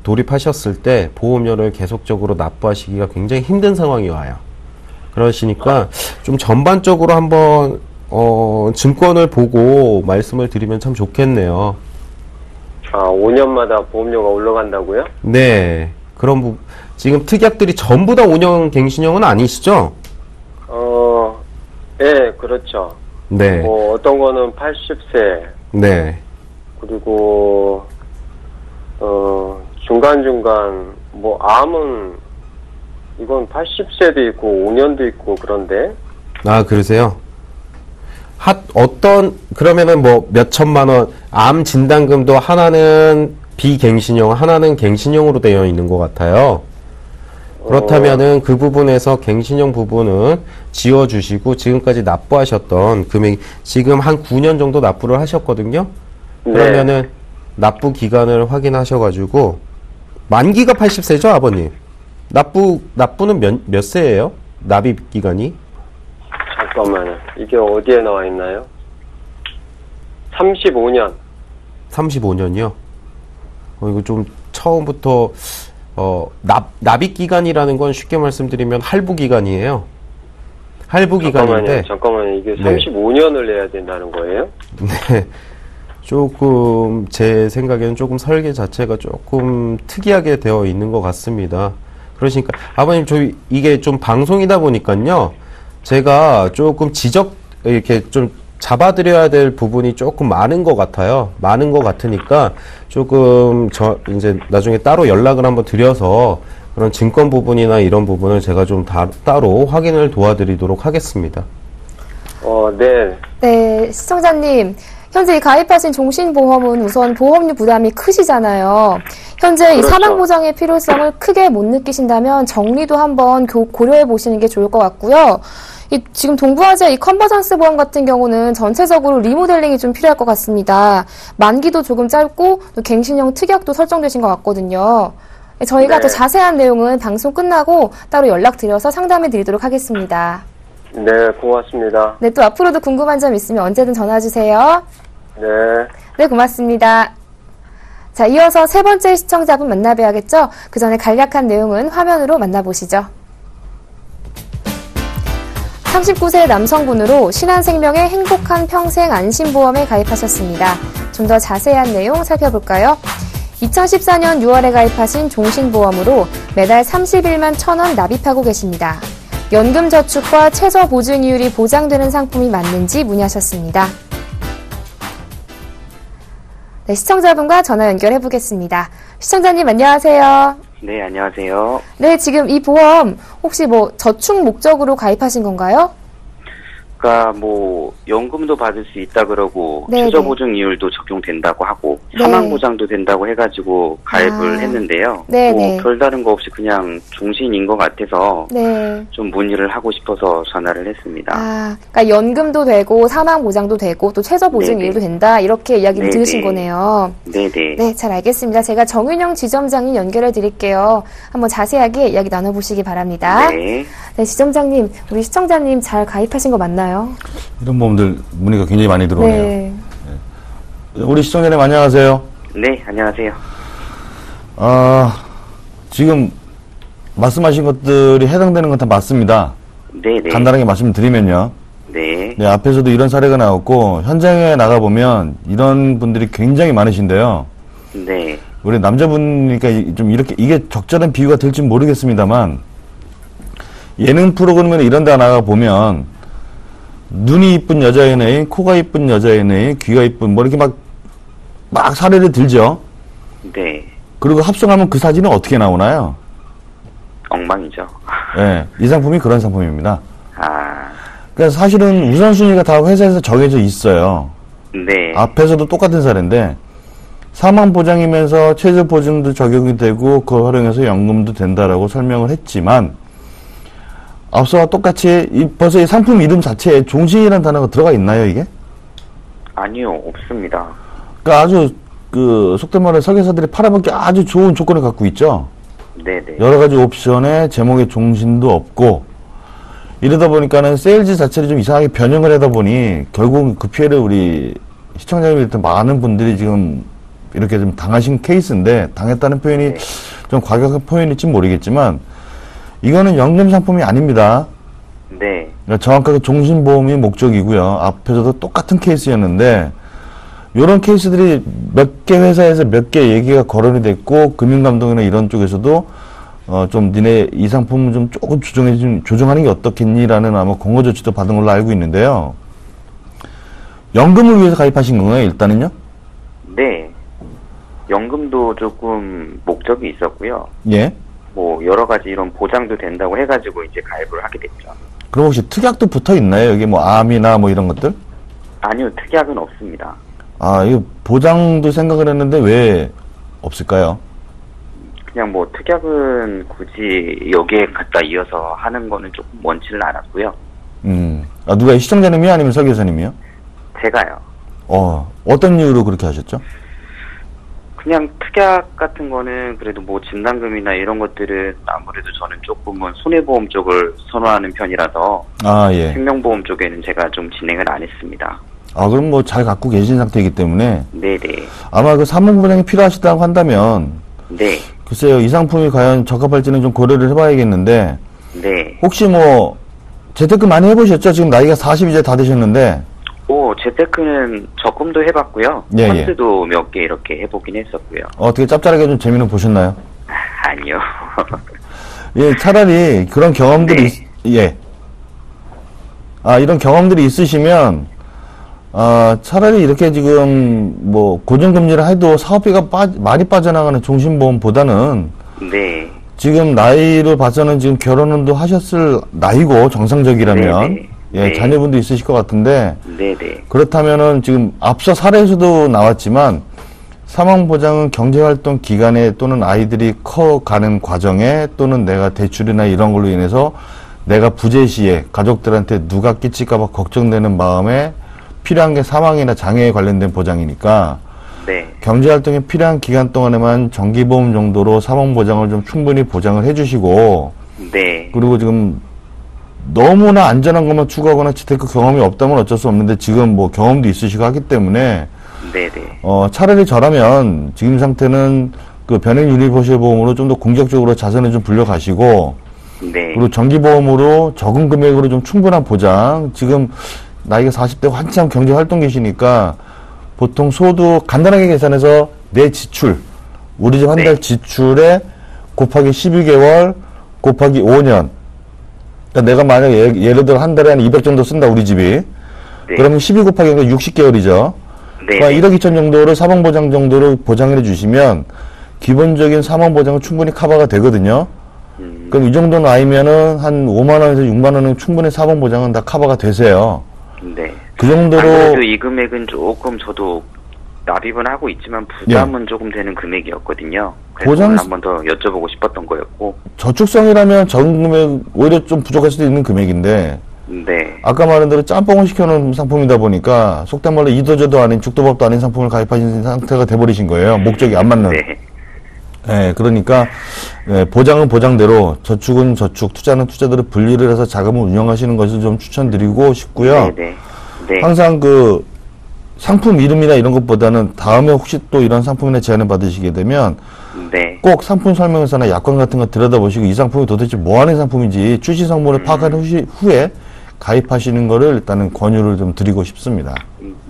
Speaker 3: 돌입하셨을 때 보험료를 계속적으로 납부하시기가 굉장히 힘든 상황이 와요. 그러시니까 좀 전반적으로 한번 증권을 보고 말씀을 드리면 참 좋겠네요.
Speaker 6: 아, 5년마다 보험료가 올라간다고요?
Speaker 3: 네. 지금 특약들이 전부 다 5년 갱신형은 아니시죠?
Speaker 6: 예, 그렇죠.
Speaker 3: 네.
Speaker 6: 뭐, 어떤 거는 80세,
Speaker 3: 네.
Speaker 6: 그리고, 중간중간, 뭐, 암은, 이건 80세도 있고, 5년도 있고, 그런데,
Speaker 3: 아, 그러세요? 그러면은 뭐, 몇 천만 원, 암 진단금도 하나는 비갱신형, 하나는 갱신형으로 되어 있는 것 같아요. 그렇다면은 그 부분에서 갱신형 부분은 지워주시고 지금까지 납부하셨던 금액, 지금 한 9년 정도 납부를 하셨거든요?
Speaker 6: 네.
Speaker 3: 그러면은 납부 기간을 확인하셔가지고, 만기가 80세죠, 아버님? 납부는 몇 세예요? 납입 기간이?
Speaker 6: 잠깐만요. 이게 어디에 나와 있나요? 35년.
Speaker 3: 35년이요? 이거 좀 처음부터 납입 기간이라는 건 쉽게 말씀드리면 할부 기간이에요. 할부 기간인데.
Speaker 6: 잠깐만요. 이게
Speaker 3: 네.
Speaker 6: 35년을 내야 된다는 거예요?
Speaker 3: 네. 조금 제 생각에는 조금 설계 자체가 조금 특이하게 되어 있는 것 같습니다. 그러시니까 아버님, 저희 이게 좀 방송이다 보니까요. 제가 조금 이렇게 좀 잡아드려야 될 부분이 조금 많은 것 같아요. 많은 것 같으니까 조금 이제 나중에 따로 연락을 한번 드려서 그런 증권 부분이나 이런 부분을 제가 좀 따로 확인을 도와드리도록 하겠습니다.
Speaker 6: 네.
Speaker 2: 네, 시청자님. 현재 이 가입하신 종신보험은 우선 보험료 부담이 크시잖아요. 현재 이
Speaker 6: 그렇죠.
Speaker 2: 사망보장의 필요성을 크게 못 느끼신다면 정리도 한번 고려해 보시는 게 좋을 것 같고요. 지금 동부아시아 이 컨버전스 보험 같은 경우는 전체적으로 리모델링이 좀 필요할 것 같습니다. 만기도 조금 짧고 또 갱신형 특약도 설정되신 것 같거든요. 저희가
Speaker 6: 네.
Speaker 2: 더 자세한 내용은 방송 끝나고 따로 연락드려서 상담해 드리도록 하겠습니다.
Speaker 6: 네, 고맙습니다.
Speaker 2: 네, 또 앞으로도 궁금한 점 있으면 언제든 전화 주세요.
Speaker 6: 네.
Speaker 2: 네, 고맙습니다. 자, 이어서 세 번째 시청자분 만나봐야겠죠? 그 전에 간략한 내용은 화면으로 만나보시죠. 39세 남성분으로 신한생명의 행복한 평생 안심보험에 가입하셨습니다. 좀 더 자세한 내용 살펴볼까요? 2014년 6월에 가입하신 종신보험으로 매달 31만 1,000원 납입하고 계십니다. 연금저축과 최저보증이율이 보장되는 상품이 맞는지 문의하셨습니다. 네, 시청자분과 전화 연결해 보겠습니다. 시청자님 안녕하세요.
Speaker 7: 네, 안녕하세요.
Speaker 2: 네, 지금 이 보험 혹시 뭐 저축 목적으로 가입하신 건가요?
Speaker 7: 그러니까 뭐 연금도 받을 수 있다 그러고
Speaker 2: 네네.
Speaker 7: 최저보증 이율도 적용된다고 하고
Speaker 2: 네.
Speaker 7: 사망보장도 된다고 해가지고 가입을 했는데요.
Speaker 2: 네네.
Speaker 7: 뭐 별다른 거 없이 그냥 종신인 것 같아서
Speaker 2: 네.
Speaker 7: 좀 문의를 하고 싶어서 전화를 했습니다.
Speaker 2: 그러니까 연금도 되고 사망보장도 되고 또 최저보증
Speaker 7: 네네.
Speaker 2: 이율도 된다 이렇게 이야기를
Speaker 7: 네네.
Speaker 2: 들으신 거네요.
Speaker 7: 네네.
Speaker 2: 네, 잘 알겠습니다. 제가 정윤영 지점장님 연결해 드릴게요. 한번 자세하게 이야기 나눠보시기 바랍니다.
Speaker 7: 네.
Speaker 2: 네, 지점장님, 우리 시청자님 잘 가입하신 거 맞나요?
Speaker 4: 이런 보험들 문의가 굉장히 많이 들어오네요.
Speaker 2: 네.
Speaker 4: 우리 시청자님 안녕하세요.
Speaker 7: 네, 안녕하세요.
Speaker 4: 지금 말씀하신 것들이 해당되는 건 다 맞습니다.
Speaker 7: 네네.
Speaker 4: 간단하게 말씀드리면요.
Speaker 7: 네.
Speaker 4: 네, 앞에서도 이런 사례가 나왔고 현장에 나가보면 이런 분들이 굉장히 많으신데요.
Speaker 7: 네.
Speaker 4: 우리 남자분이니까 좀 이렇게 이게 적절한 비유가 될지 모르겠습니다만 예능 프로그램이나 이런 데 나가 보면 눈이 이쁜 여자애네, 코가 이쁜 여자애네, 귀가 이쁜 뭐 이렇게 막 사례를 들죠.
Speaker 7: 네.
Speaker 4: 그리고 합성하면 그 사진은 어떻게 나오나요?
Speaker 7: 엉망이죠.
Speaker 4: 네, 이 상품이 그런 상품입니다. 그러니까 사실은 우선순위가 다 회사에서 정해져 있어요.
Speaker 7: 네.
Speaker 4: 앞에서도 똑같은 사례인데 사망보장이면서 최저보증도 적용이 되고 그걸 활용해서 연금도 된다라고 설명을 했지만 앞서와 똑같이 벌써 이 상품 이름 자체에 종신이라는 단어가 들어가 있나요, 이게?
Speaker 7: 아니요, 없습니다.
Speaker 4: 그러니까 아주 속된 말로 설계사들이 팔아먹기 아주 좋은 조건을 갖고 있죠.
Speaker 7: 네네.
Speaker 4: 여러 가지 옵션에 제목에 종신도 없고 이러다 보니까는 세일즈 자체를 좀 이상하게 변형을 하다 보니 결국 그 피해를 우리 시청자님들 많은 분들이 지금 이렇게 좀 당하신 케이스인데 당했다는 표현이 좀 과격한 표현일지 모르겠지만 이거는 연금 상품이 아닙니다.
Speaker 7: 네.
Speaker 4: 그러니까 정확하게 종신보험이 목적이고요. 앞에서도 똑같은 케이스였는데 이런 케이스들이 몇 개 회사에서 몇 개 얘기가 거론이 됐고 금융감독이나 이런 쪽에서도 좀 니네 이 상품은 좀 조금 조정하는 게 어떻겠니라는 아마 공고 조치도 받은 걸로 알고 있는데요. 연금을 위해서 가입하신 건가요, 일단은요?
Speaker 7: 네. 연금도 조금 목적이 있었고요.
Speaker 4: 예.
Speaker 7: 뭐 여러 가지 이런 보장도 된다고 해가지고 이제 가입을 하게 됐죠.
Speaker 4: 그럼 혹시 특약도 붙어 있나요? 여기 뭐 암이나 뭐 이런 것들?
Speaker 7: 아니요, 특약은 없습니다.
Speaker 4: 아, 이거 보장도 생각을 했는데 왜 없을까요?
Speaker 7: 그냥 뭐 특약은 굳이 여기에 갖다 이어서 하는 거는 조금 원치는 않았고요.
Speaker 4: 아, 누가 시청자님이요? 아니면 설계사님이요?
Speaker 7: 제가요.
Speaker 4: 어떤 이유로 그렇게 하셨죠?
Speaker 7: 그냥 특약 같은 거는 그래도 뭐 진단금이나 이런 것들은 아무래도 저는 조금은 손해보험 쪽을 선호하는 편이라서
Speaker 4: 아, 예.
Speaker 7: 생명보험 쪽에는 제가 좀 진행을 안 했습니다.
Speaker 4: 아, 그럼 뭐 잘 갖고 계신 상태이기 때문에
Speaker 7: 네네.
Speaker 4: 아마 그 사망보장이 필요하시다고 한다면
Speaker 7: 네.
Speaker 4: 글쎄요, 이 상품이 과연 적합할지는 좀 고려를 해봐야겠는데
Speaker 7: 네.
Speaker 4: 혹시 뭐 재테크 많이 해보셨죠? 지금 나이가 40 이제 다 되셨는데.
Speaker 7: 재테크는 적금도 해봤고요.
Speaker 4: 예,
Speaker 7: 펀드도 몇 개 이렇게 해보긴 했었고요.
Speaker 4: 어떻게 짭짤하게 좀 재미는 보셨나요?
Speaker 7: 아니요.
Speaker 4: 예, 차라리 그런 경험들이
Speaker 7: 네.
Speaker 4: 예. 아, 이런 경험들이 있으시면 차라리 이렇게 지금 뭐 고정금리를 해도 사업비가 많이 빠져나가는 종신보험보다는
Speaker 7: 네.
Speaker 4: 지금 나이를 봐서는 지금 결혼도 하셨을 나이고 정상적이라면
Speaker 7: 네네.
Speaker 4: 예,
Speaker 7: 네.
Speaker 4: 자녀분도 있으실 것 같은데
Speaker 7: 네네.
Speaker 4: 그렇다면은 지금 앞서 사례에서도 나왔지만 사망보장은 경제활동 기간에 또는 아이들이 커가는 과정에 또는 내가 대출이나 이런 걸로 인해서 내가 부재 시에 가족들한테 누가 끼칠까봐 걱정되는 마음에 필요한 게 사망이나 장애에 관련된 보장이니까
Speaker 7: 네.
Speaker 4: 경제활동에 필요한 기간 동안에만 정기보험 정도로 사망보장을 좀 충분히 보장을 해주시고
Speaker 7: 네.
Speaker 4: 그리고 지금 너무나 안전한 것만 추구하거나 재테크 경험이 없다면 어쩔 수 없는데 지금 뭐 경험도 있으시고 하기 때문에
Speaker 7: 네네.
Speaker 4: 차라리 저라면 지금 상태는 그 변액유니버셜보험으로 좀 더 공격적으로 자산을 좀 불려가시고
Speaker 7: 네.
Speaker 4: 그리고 정기보험으로 적은 금액으로 좀 충분한 보장 지금 나이가 40대 한참 경제활동 계시니까 보통 소득 간단하게 계산해서 내 지출 우리 집 한 달 지출에 곱하기 12개월 곱하기 5년 그러니까 내가 만약에 예를 들어 한 달에 한 200 정도 쓴다 우리 집이
Speaker 7: 네.
Speaker 4: 그러면 12 곱하기 60개월이죠.
Speaker 7: 네.
Speaker 4: 그러니까 1억 2천 정도를 사망보장 정도로 보장을 해주시면 기본적인 사망보장은 충분히 커버가 되거든요. 그럼 이 정도 나이면은 한 5만원에서 6만원은 충분히 사망보장은 다 커버가 되세요.
Speaker 7: 네.
Speaker 4: 그 정도로.
Speaker 7: 아무래도 이 금액은 조금 저도 납입은 하고 있지만 부담은 조금 되는 금액이었거든요. 그래서
Speaker 4: 보장
Speaker 7: 한 번 더 여쭤보고 싶었던 거였고.
Speaker 4: 저축성이라면 적은 금액 오히려 좀 부족할 수도 있는 금액인데
Speaker 7: 네.
Speaker 4: 아까 말한 대로 짬뽕을 시켜놓은 상품이다 보니까 속된 말로 이도저도 아닌 죽도밥도 아닌 상품을 가입하신 상태가 돼버리신 거예요. 목적이 안 맞는.
Speaker 7: 네.
Speaker 4: 네, 그러니까 보장은 보장대로 저축은 저축, 투자는 투자대로 분리를 해서 자금을 운영하시는 것을 좀 추천드리고 싶고요.
Speaker 7: 네. 네.
Speaker 4: 항상 그 상품 이름이나 이런 것보다는 다음에 혹시 또 이런 상품이나 제안을 받으시게 되면
Speaker 7: 네.
Speaker 4: 꼭 상품 설명서나 약관 같은 거 들여다보시고 이 상품이 도대체 뭐 하는 상품인지 출시 성분을 파악한 후에 가입하시는 거를 일단은 권유를 좀 드리고 싶습니다.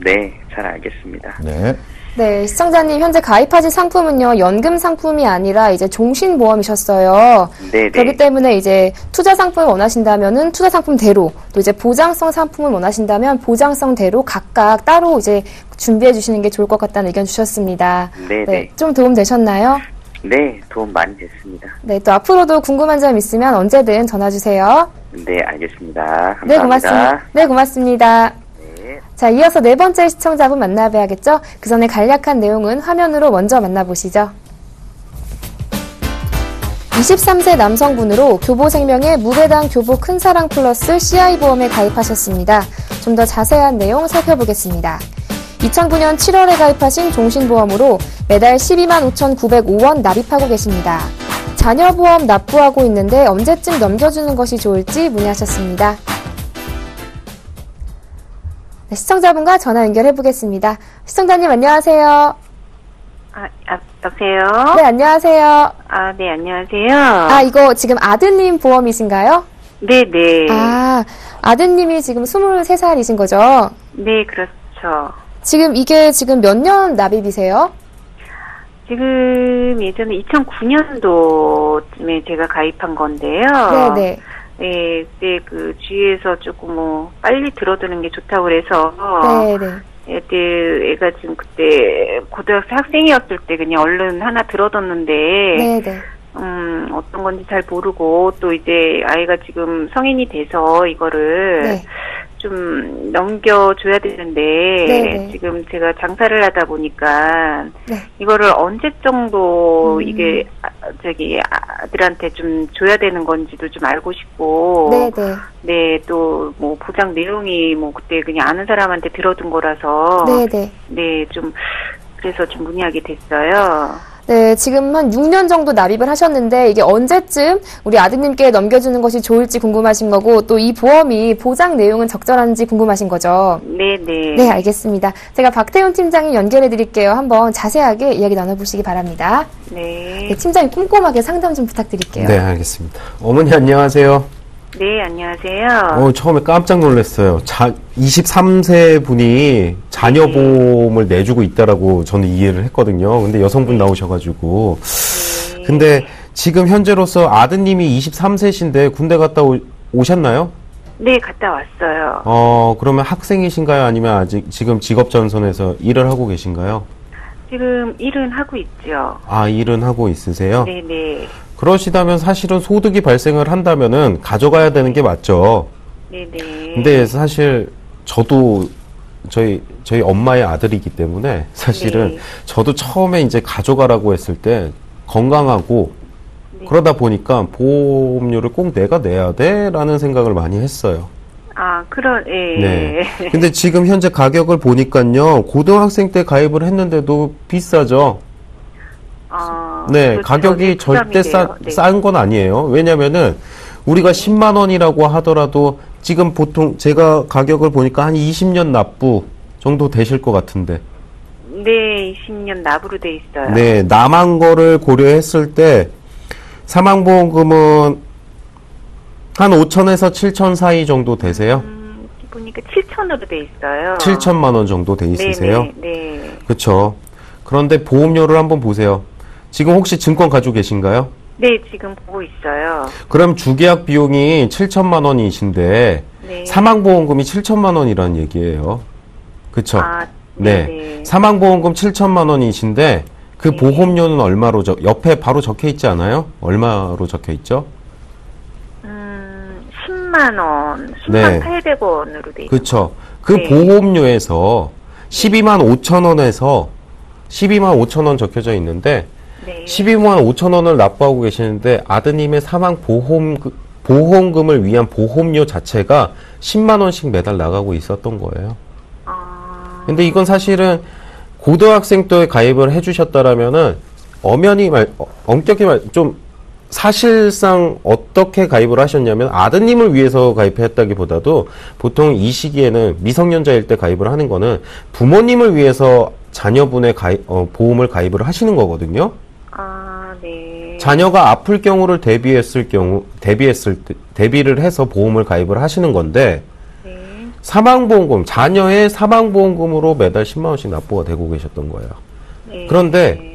Speaker 7: 네, 잘 알겠습니다.
Speaker 4: 네.
Speaker 2: 네, 시청자님 현재 가입하신 상품은요, 연금 상품이 아니라 이제 종신보험이셨어요.
Speaker 7: 네,
Speaker 2: 그렇기 때문에 이제 투자 상품을 원하신다면은 투자 상품대로, 또 이제 보장성 상품을 원하신다면 보장성대로 각각 따로 이제 준비해 주시는 게 좋을 것 같다는 의견 주셨습니다.
Speaker 7: 네.
Speaker 2: 좀 도움 되셨나요?
Speaker 7: 네, 도움 많이 됐습니다.
Speaker 2: 네, 또 앞으로도 궁금한 점 있으면 언제든 전화 주세요.
Speaker 7: 네, 알겠습니다. 감사합니다.
Speaker 2: 네, 고맙습니다. 네, 고맙습니다.
Speaker 7: 네.
Speaker 2: 자, 이어서 네 번째 시청자분 만나봐야겠죠? 그 전에 간략한 내용은 화면으로 먼저 만나보시죠. 23세 남성분으로 교보생명의 무배당 교보 큰사랑 플러스 CI보험에 가입하셨습니다. 좀 더 자세한 내용 살펴보겠습니다. 2009년 7월에 가입하신 종신보험으로 매달 125,905원 납입하고 계십니다. 자녀보험 납부하고 있는데 언제쯤 넘겨주는 것이 좋을지 문의하셨습니다. 네, 시청자분과 전화 연결해보겠습니다. 시청자님 안녕하세요.
Speaker 5: 여보세요?
Speaker 2: 네, 안녕하세요.
Speaker 5: 네, 안녕하세요.
Speaker 2: 이거 지금 아드님 보험이신가요?
Speaker 5: 네네.
Speaker 2: 아드님이 지금 23살이신 거죠?
Speaker 8: 네, 그렇죠.
Speaker 2: 지금 이게 지금 몇 년 납입이세요?
Speaker 8: 지금 예전에 2009년도쯤에 제가 가입한 건데요.
Speaker 2: 네네.
Speaker 8: 네, 그때 그 주위에서 조금 뭐 빨리 들어두는 게 좋다고 그래서
Speaker 2: 네네.
Speaker 8: 애가 지금 그때 고등학생 학생이었을 때 그냥 얼른 하나 들어뒀는데
Speaker 2: 네네.
Speaker 8: 어떤 건지 잘 모르고 또 이제 아이가 지금 성인이 돼서 이거를
Speaker 2: 네.
Speaker 8: 좀 넘겨줘야 되는데
Speaker 2: 네네.
Speaker 8: 지금 제가 장사를 하다 보니까
Speaker 2: 네.
Speaker 8: 이거를 언제 정도 이게 아들한테 좀 줘야 되는 건지도 좀 알고 싶고
Speaker 2: 네네.
Speaker 8: 네, 또 뭐 보장 내용이 뭐 그때 그냥 아는 사람한테 들어둔 거라서
Speaker 2: 네네.
Speaker 8: 네, 좀 그래서 좀 문의하게 됐어요.
Speaker 2: 네, 지금 한 6년 정도 납입을 하셨는데 이게 언제쯤 우리 아드님께 넘겨주는 것이 좋을지 궁금하신 거고 또 이 보험이 보장 내용은 적절한지 궁금하신 거죠?
Speaker 8: 네네.
Speaker 2: 네, 알겠습니다. 제가 박태훈 팀장님 연결해 드릴게요. 한번 자세하게 이야기 나눠보시기 바랍니다.
Speaker 8: 네.
Speaker 2: 네, 팀장님 꼼꼼하게 상담 좀 부탁드릴게요.
Speaker 3: 네, 알겠습니다. 어머니 안녕하세요.
Speaker 8: 네, 안녕하세요.
Speaker 3: 처음에 깜짝 놀랐어요. 23세 분이 자녀
Speaker 8: 네.
Speaker 3: 보험을 내주고 있다라고 저는 이해를 했거든요. 근데 여성분 나오셔가지고.
Speaker 8: 네.
Speaker 3: 근데 지금 현재로서 아드님이 23세신데 군대 갔다 오셨나요?
Speaker 8: 네, 갔다 왔어요.
Speaker 3: 그러면 학생이신가요? 아니면 아직 지금 직업전선에서 일을 하고 계신가요?
Speaker 8: 지금 일은 하고 있죠.
Speaker 3: 아, 일은 하고 있으세요?
Speaker 8: 네네.
Speaker 3: 그러시다면 사실은 소득이 발생을 한다면은 가져가야 되는 게 맞죠.
Speaker 8: 네네.
Speaker 3: 근데 사실 저도 저희 엄마의 아들이기 때문에 사실은
Speaker 8: 네.
Speaker 3: 저도 처음에 이제 가져가라고 했을 때 건강하고
Speaker 8: 네.
Speaker 3: 그러다 보니까 보험료를 꼭 내가 내야 돼라는 생각을 많이 했어요.
Speaker 8: 아, 예.
Speaker 3: 네. 근데 지금 현재 가격을 보니까요, 고등학생 때 가입을 했는데도 비싸죠. 네,
Speaker 8: 그렇죠.
Speaker 3: 가격이
Speaker 8: 네,
Speaker 3: 절대
Speaker 8: 부담이 돼요.
Speaker 3: 싼 건 아니에요. 왜냐면은 우리가 10만 원이라고 하더라도 지금 보통 제가 가격을 보니까 한 20년 납부 정도 되실 것 같은데.
Speaker 8: 네, 20년 납으로 돼 있어요.
Speaker 3: 네, 남한 거를 고려했을 때 사망보험금은 한 5천에서 7천 사이 정도 되세요?
Speaker 8: 보니까 7천으로 돼 있어요.
Speaker 3: 7천만 원 정도 돼 있으세요?
Speaker 8: 네.
Speaker 3: 그렇죠. 그런데 보험료를 한번 보세요. 지금 혹시 증권 가지고 계신가요?
Speaker 8: 네, 지금 보고 있어요.
Speaker 3: 그럼 주계약 비용이 7천만 원이신데
Speaker 8: 네.
Speaker 3: 사망보험금이 7천만 원이라는 얘기예요. 그렇죠?
Speaker 8: 아,
Speaker 3: 네.
Speaker 8: 네.
Speaker 3: 사망보험금 7천만 원이신데 그
Speaker 8: 네.
Speaker 3: 보험료는 얼마로 옆에 바로 적혀 있지 않아요? 얼마로 적혀 있죠?
Speaker 8: 10만 원, 10만
Speaker 3: 네.
Speaker 8: 800원으로 돼 있어요.
Speaker 3: 그렇죠. 그
Speaker 8: 네.
Speaker 3: 보험료에서 12만 5천 원에서 12만 5천 원 적혀져 있는데
Speaker 8: 네.
Speaker 3: 12만 5천 원을 납부하고 계시는데 아드님의 사망 보험금을 위한 보험료 자체가 10만 원씩 매달 나가고 있었던 거예요. 근데 이건 사실은 고등학생 때 가입을 해주셨다라면은 엄격히 좀 사실상 어떻게 가입을 하셨냐면 아드님을 위해서 가입했다기보다도 보통 이 시기에는 미성년자일 때 가입을 하는 거는 부모님을 위해서 자녀분의 보험을 가입을 하시는 거거든요.
Speaker 8: 아, 네.
Speaker 3: 자녀가 아플 경우를 대비를 해서 보험을 가입을 하시는 건데
Speaker 8: 네.
Speaker 3: 사망보험금, 자녀의 사망보험금으로 매달 10만 원씩 납부가 되고 계셨던 거예요.
Speaker 8: 네.
Speaker 3: 그런데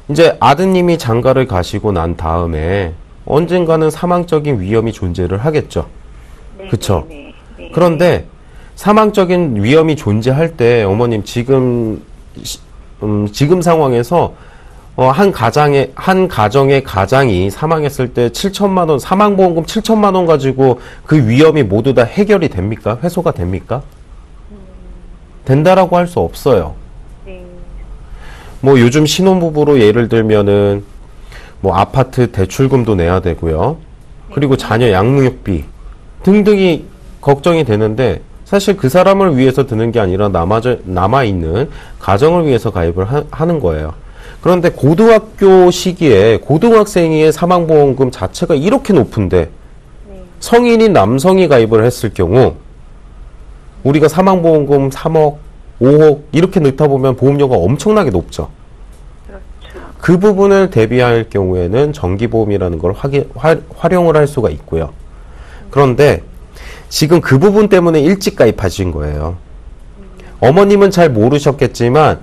Speaker 3: 이제 아드님이 장가를 가시고 난 다음에 언젠가는 사망적인 위험이 존재를 하겠죠.
Speaker 8: 네.
Speaker 3: 그쵸?
Speaker 8: 네. 네.
Speaker 3: 그런데 사망적인 위험이 존재할 때 어머님 지금 상황에서 한 가정의 가장이 사망했을 때 7천만 원, 사망보험금 7천만 원 가지고 그 위험이 모두 다 해결이 됩니까? 회소가 됩니까? 된다라고 할 수 없어요.
Speaker 8: 네.
Speaker 3: 뭐 요즘 신혼부부로 예를 들면은 뭐 아파트 대출금도 내야 되고요. 그리고 자녀 양육비 등등이 걱정이 되는데 사실 그 사람을 위해서 드는 게 아니라 남아있는 가정을 위해서 가입을 하는 거예요. 그런데 고등학교 시기에 고등학생의 사망보험금 자체가 이렇게 높은데 성인인 남성이 가입을 했을 경우 우리가 사망보험금 3억, 5억 이렇게 넣다 보면 보험료가 엄청나게 높죠.
Speaker 8: 그렇죠.
Speaker 3: 그 부분을 대비할 경우에는 정기보험이라는 걸 활용을 할 수가 있고요. 그런데 지금 그 부분 때문에 일찍 가입하신 거예요. 어머님은 잘 모르셨겠지만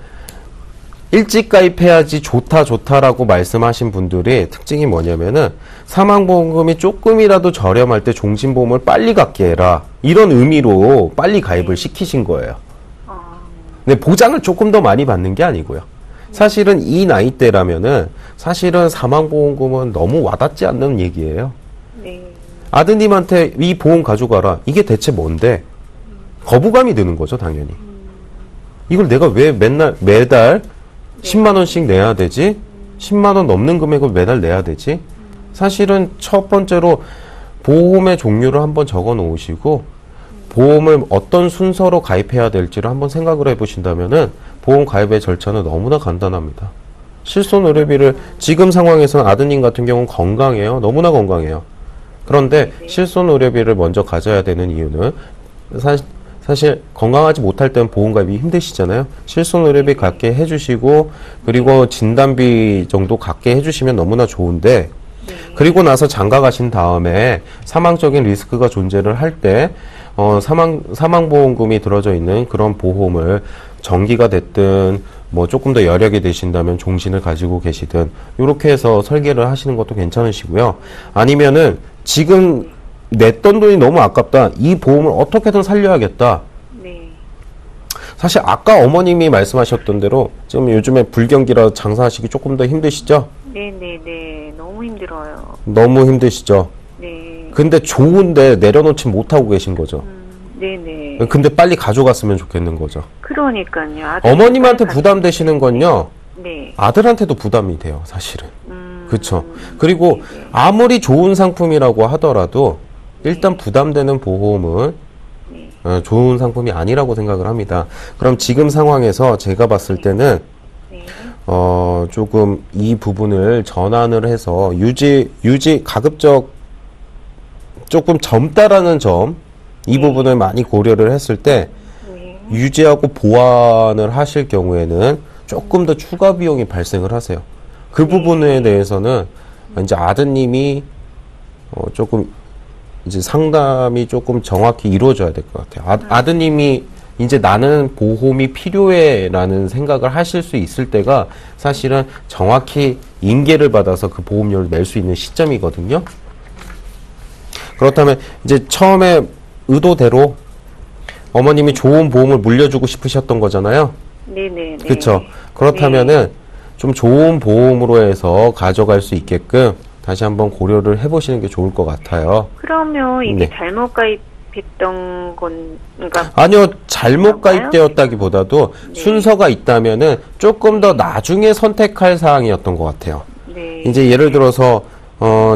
Speaker 3: 일찍 가입해야지 좋다라고 말씀하신 분들의 특징이 뭐냐면은 사망보험금이 조금이라도 저렴할 때 종신보험을 빨리 갖게 해라. 이런 의미로 빨리 가입을 시키신 거예요. 근데 보장을 조금 더 많이 받는 게 아니고요. 사실은 이 나이대라면은 사실은 사망보험금은 너무 와닿지 않는 얘기예요.
Speaker 8: 네.
Speaker 3: 아드님한테 이 보험 가져가라. 이게 대체 뭔데? 거부감이 드는 거죠, 당연히. 이걸 내가 왜 매달 10만 원씩 내야 되지? 10만 원 넘는 금액을 매달 내야 되지? 사실은 첫 번째로 보험의 종류를 한번 적어 놓으시고 보험을 어떤 순서로 가입해야 될지를 한번 생각을 해보신다면은 보험 가입의 절차는 너무나 간단합니다. 실손의료비를 지금 상황에서는 아드님 같은 경우는 건강해요. 너무나 건강해요. 그런데 실손의료비를 먼저 가져야 되는 이유는 사실 건강하지 못할 때는 보험 가입이 힘드시잖아요. 실손의료비 갖게 해주시고 그리고 진단비 정도 갖게 해주시면 너무나 좋은데 그리고 나서 장가 가신 다음에 사망적인 리스크가 존재를 할 때 사망보험금이 들어져 있는 그런 보험을 정기가 됐든 뭐 조금 더 여력이 되신다면 종신을 가지고 계시든 이렇게 해서 설계를 하시는 것도 괜찮으시고요. 아니면은 지금 냈던 돈이 너무 아깝다. 이 보험을 어떻게든 살려야겠다.
Speaker 8: 네.
Speaker 3: 사실 아까 어머님이 말씀하셨던 대로 지금 요즘에 불경기라 장사하시기 조금 더 힘드시죠?
Speaker 8: 네네네. 너무 힘들어요.
Speaker 3: 너무 힘드시죠?
Speaker 8: 네.
Speaker 3: 근데 좋은데 내려놓지 못하고 계신 거죠?
Speaker 8: 네네.
Speaker 3: 근데 빨리 가져갔으면 좋겠는 거죠.
Speaker 8: 그러니까요.
Speaker 3: 어머님한테 부담되시는 건요.
Speaker 8: 네.
Speaker 3: 아들한테도 부담이 돼요, 사실은. 그렇죠. 그리고 아무리 좋은 상품이라고 하더라도 일단 부담되는 보험은 좋은 상품이 아니라고 생각을 합니다. 그럼 지금 상황에서 제가 봤을 때는 조금 이 부분을 전환을 해서 유지 가급적 조금 젊다라는 점, 이 부분을 많이 고려를 했을 때 유지하고 보완을 하실 경우에는 조금 더 추가 비용이 발생을 하세요. 그 부분에 대해서는 이제 아드님이 조금 이제 상담이 조금 정확히 이루어져야 될 것 같아요. 아드님이 이제 나는 보험이 필요해라는 생각을 하실 수 있을 때가 사실은 정확히 인계를 받아서 그 보험료를 낼 수 있는 시점이거든요. 그렇다면 이제 처음에 의도대로 어머님이 좋은 보험을 물려주고 싶으셨던 거잖아요.
Speaker 8: 네네.
Speaker 3: 그렇죠. 그렇다면은 좀 좋은 보험으로 해서 가져갈 수 있게끔 다시 한번 고려를 해보시는 게 좋을 것 같아요.
Speaker 8: 그러면 이게
Speaker 3: 네.
Speaker 8: 잘못 가입했던 건가?
Speaker 3: 아니요, 잘못
Speaker 8: 그런가요?
Speaker 3: 가입되었다기보다도
Speaker 8: 네.
Speaker 3: 순서가 있다면은 조금 더 나중에 선택할 사항이었던 것 같아요.
Speaker 8: 네.
Speaker 3: 이제 예를 들어서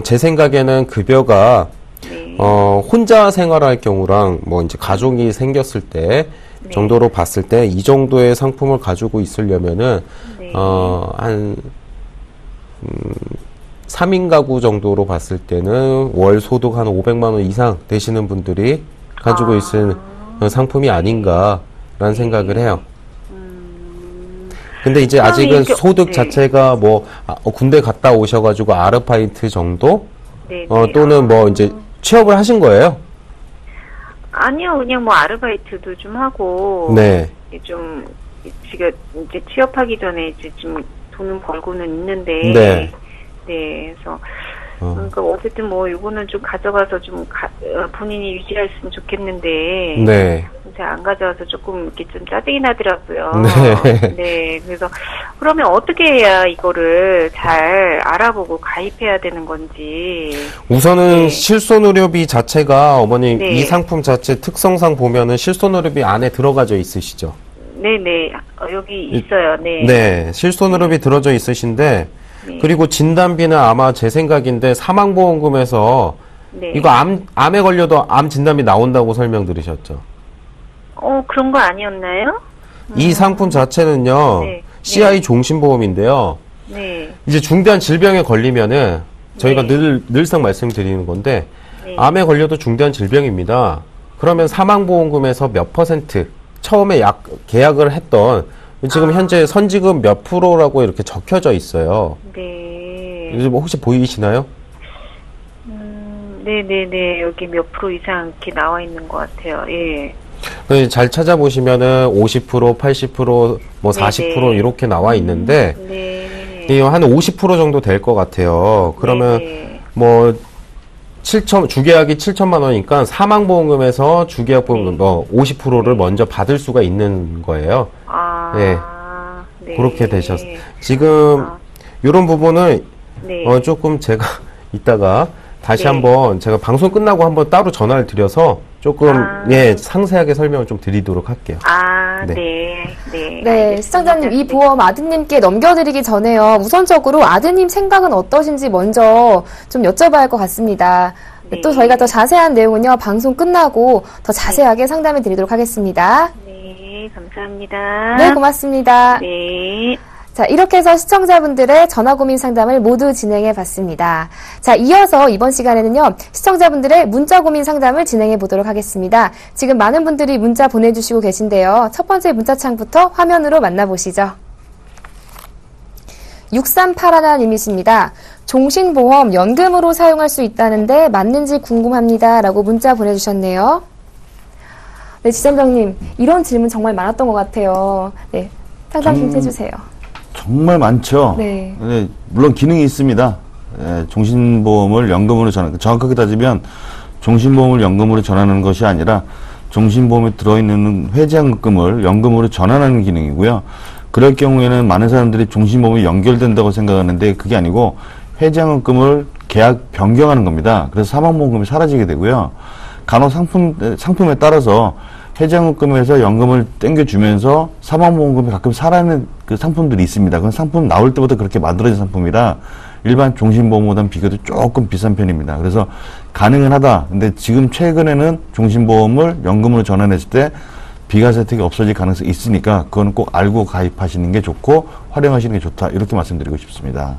Speaker 3: 제 생각에는 급여가
Speaker 8: 네.
Speaker 3: 혼자 생활할 경우랑 뭐 이제 가족이 생겼을 때
Speaker 8: 네.
Speaker 3: 정도로 봤을 때 이 정도의 상품을 가지고 있으려면은
Speaker 8: 네.
Speaker 3: 한 3인 가구 정도로 봤을 때는 월 소득 한 500만 원 이상 되시는 분들이 가지고 있을 상품이 아닌가라는 생각을 해요. 근데 이제 아직은 소득 자체가 뭐 군대 갔다 오셔가지고 아르바이트 정도
Speaker 8: 네.
Speaker 3: 또는 뭐 이제 취업을 하신 거예요?
Speaker 8: 아니요, 그냥 뭐 아르바이트도 좀 하고.
Speaker 3: 네.
Speaker 8: 좀 지금 이제 취업하기 전에 이제 좀 돈은 벌고는 있는데.
Speaker 3: 네.
Speaker 8: 네, 그래서 그러니까 어쨌든 뭐 이거는 좀 가져가서 좀 본인이 유지했으면 좋겠는데.
Speaker 3: 네.
Speaker 8: 제가 안 가져와서 조금 이렇게 좀 짜증이 나더라고요.
Speaker 3: 네.
Speaker 8: 네, 그래서 그러면 어떻게 해야 이거를 잘 알아보고 가입해야 되는 건지.
Speaker 3: 우선은
Speaker 8: 네.
Speaker 3: 실손의료비 자체가 어머님
Speaker 8: 네.
Speaker 3: 이 상품 자체 특성상 보면은 실손의료비 안에 들어가져 있으시죠?
Speaker 8: 네네, 여기 있어요. 네.
Speaker 3: 네, 실손의료비 들어져 있으신데
Speaker 8: 네.
Speaker 3: 그리고 진단비는 아마 제 생각인데 사망보험금에서
Speaker 8: 네.
Speaker 3: 이거 암에 걸려도 암 진단비 나온다고 설명 들으셨죠?
Speaker 8: 그런 거 아니었나요?
Speaker 3: 이 상품 자체는요,
Speaker 8: 네.
Speaker 3: CI 종신보험인데요.
Speaker 8: 네.
Speaker 3: 이제 중대한 질병에 걸리면은 저희가
Speaker 8: 네.
Speaker 3: 늘상 말씀드리는 건데
Speaker 8: 네.
Speaker 3: 암에 걸려도 중대한 질병입니다. 그러면 사망보험금에서 몇 %, 처음에 계약을 했던 지금 현재 선지금 몇 %라고 이렇게 적혀져 있어요.
Speaker 8: 네.
Speaker 3: 요즘 혹시 보이시나요?
Speaker 8: 네네네. 여기 몇 프로 이상 이렇게 나와 있는 것 같아요. 예.
Speaker 3: 잘 찾아보시면은 50%, 80%, 뭐 40%
Speaker 8: 네네.
Speaker 3: 이렇게 나와 있는데,
Speaker 8: 네.
Speaker 3: 한 50% 정도 될 것 같아요. 그러면
Speaker 8: 네네.
Speaker 3: 뭐 주계약이 7천만 원이니까 사망보험금에서 주계약보험 50%를 먼저 받을 수가 있는 거예요. 네.
Speaker 8: 네.
Speaker 3: 그렇게 되셨어요. 지금 이런 부분은
Speaker 8: 네.
Speaker 3: 조금 제가 이따가 다시
Speaker 8: 네.
Speaker 3: 한번 제가 방송 끝나고 한번 따로 전화를 드려서 조금 상세하게 설명을 좀 드리도록 할게요.
Speaker 8: 네.
Speaker 2: 네,
Speaker 8: 알겠습니다.
Speaker 2: 시청자님, 이 보험 아드님께 넘겨드리기 전에요. 우선적으로 아드님 생각은 어떠신지 먼저 좀 여쭤봐야 할 것 같습니다.
Speaker 8: 네.
Speaker 2: 또 저희가 더 자세한 내용은요, 방송 끝나고 더 자세하게 상담해 드리도록 하겠습니다.
Speaker 8: 네, 감사합니다.
Speaker 2: 네, 고맙습니다.
Speaker 8: 네.
Speaker 2: 자, 이렇게 해서 시청자분들의 전화 고민 상담을 모두 진행해 봤습니다. 자, 이어서 이번 시간에는요, 시청자분들의 문자 고민 상담을 진행해 보도록 하겠습니다. 지금 많은 분들이 문자 보내주시고 계신데요. 첫 번째 문자창부터 화면으로 만나보시죠. 6381님이십니다. 종신보험 연금으로 사용할 수 있다는데 맞는지 궁금합니다. 라고 문자 보내주셨네요. 네, 지점장님, 이런 질문 정말 많았던 것 같아요. 네, 상담 좀 해주세요.
Speaker 4: 정말 많죠.
Speaker 2: 네.
Speaker 4: 네, 물론 기능이 있습니다. 종신보험을 연금으로 정확하게 따지면 종신보험을 연금으로 전환하는 것이 아니라 종신보험에 들어있는 회지연금을 연금으로 전환하는 기능이고요. 그럴 경우에는 많은 사람들이 종신보험이 연결된다고 생각하는데 그게 아니고 회지연금을 계약 변경하는 겁니다. 그래서 사망보험금이 사라지게 되고요. 간혹 상품에 따라서 회지연금에서 연금을 땡겨주면서 사망보험금이 가끔 사라지는 그 상품들이 있습니다. 그건 상품 나올 때부터 그렇게 만들어진 상품이라 일반 종신보험보다는 비교도 조금 비싼 편입니다. 그래서 가능은 하다. 근데 지금 최근에는 종신보험을 연금으로 전환했을 때 비과세 혜택이 없어질 가능성이 있으니까 그건 꼭 알고 가입하시는 게 좋고 활용하시는 게 좋다. 이렇게 말씀드리고 싶습니다.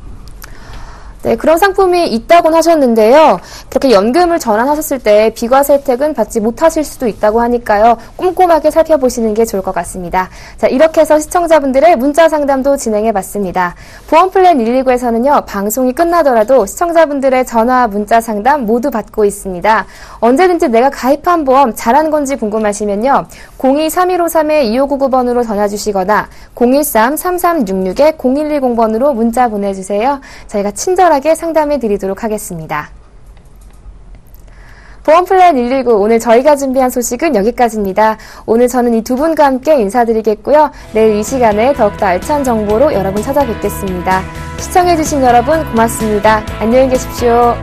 Speaker 2: 네, 그런 상품이 있다고는 하셨는데요. 그렇게 연금을 전환하셨을 때 비과세 혜택은 받지 못하실 수도 있다고 하니까요. 꼼꼼하게 살펴보시는 게 좋을 것 같습니다. 자, 이렇게 해서 시청자분들의 문자 상담도 진행해봤습니다. 보험플랜 119에서는요. 방송이 끝나더라도 시청자분들의 전화, 문자 상담 모두 받고 있습니다. 언제든지 내가 가입한 보험 잘한 건지 궁금하시면요. 02-3153-2599번으로 전화 주시거나 013-3366-0110번으로 문자 보내주세요. 저희가 친절하게 상담해 드리도록 하겠습니다. 보험플랜 119 오늘 저희가 준비한 소식은 여기까지입니다. 오늘 저는 이 두 분과 함께 인사드리겠고요. 내일 이 시간에 더욱더 알찬 정보로 여러분 찾아뵙겠습니다. 시청해주신 여러분 고맙습니다. 안녕히 계십시오.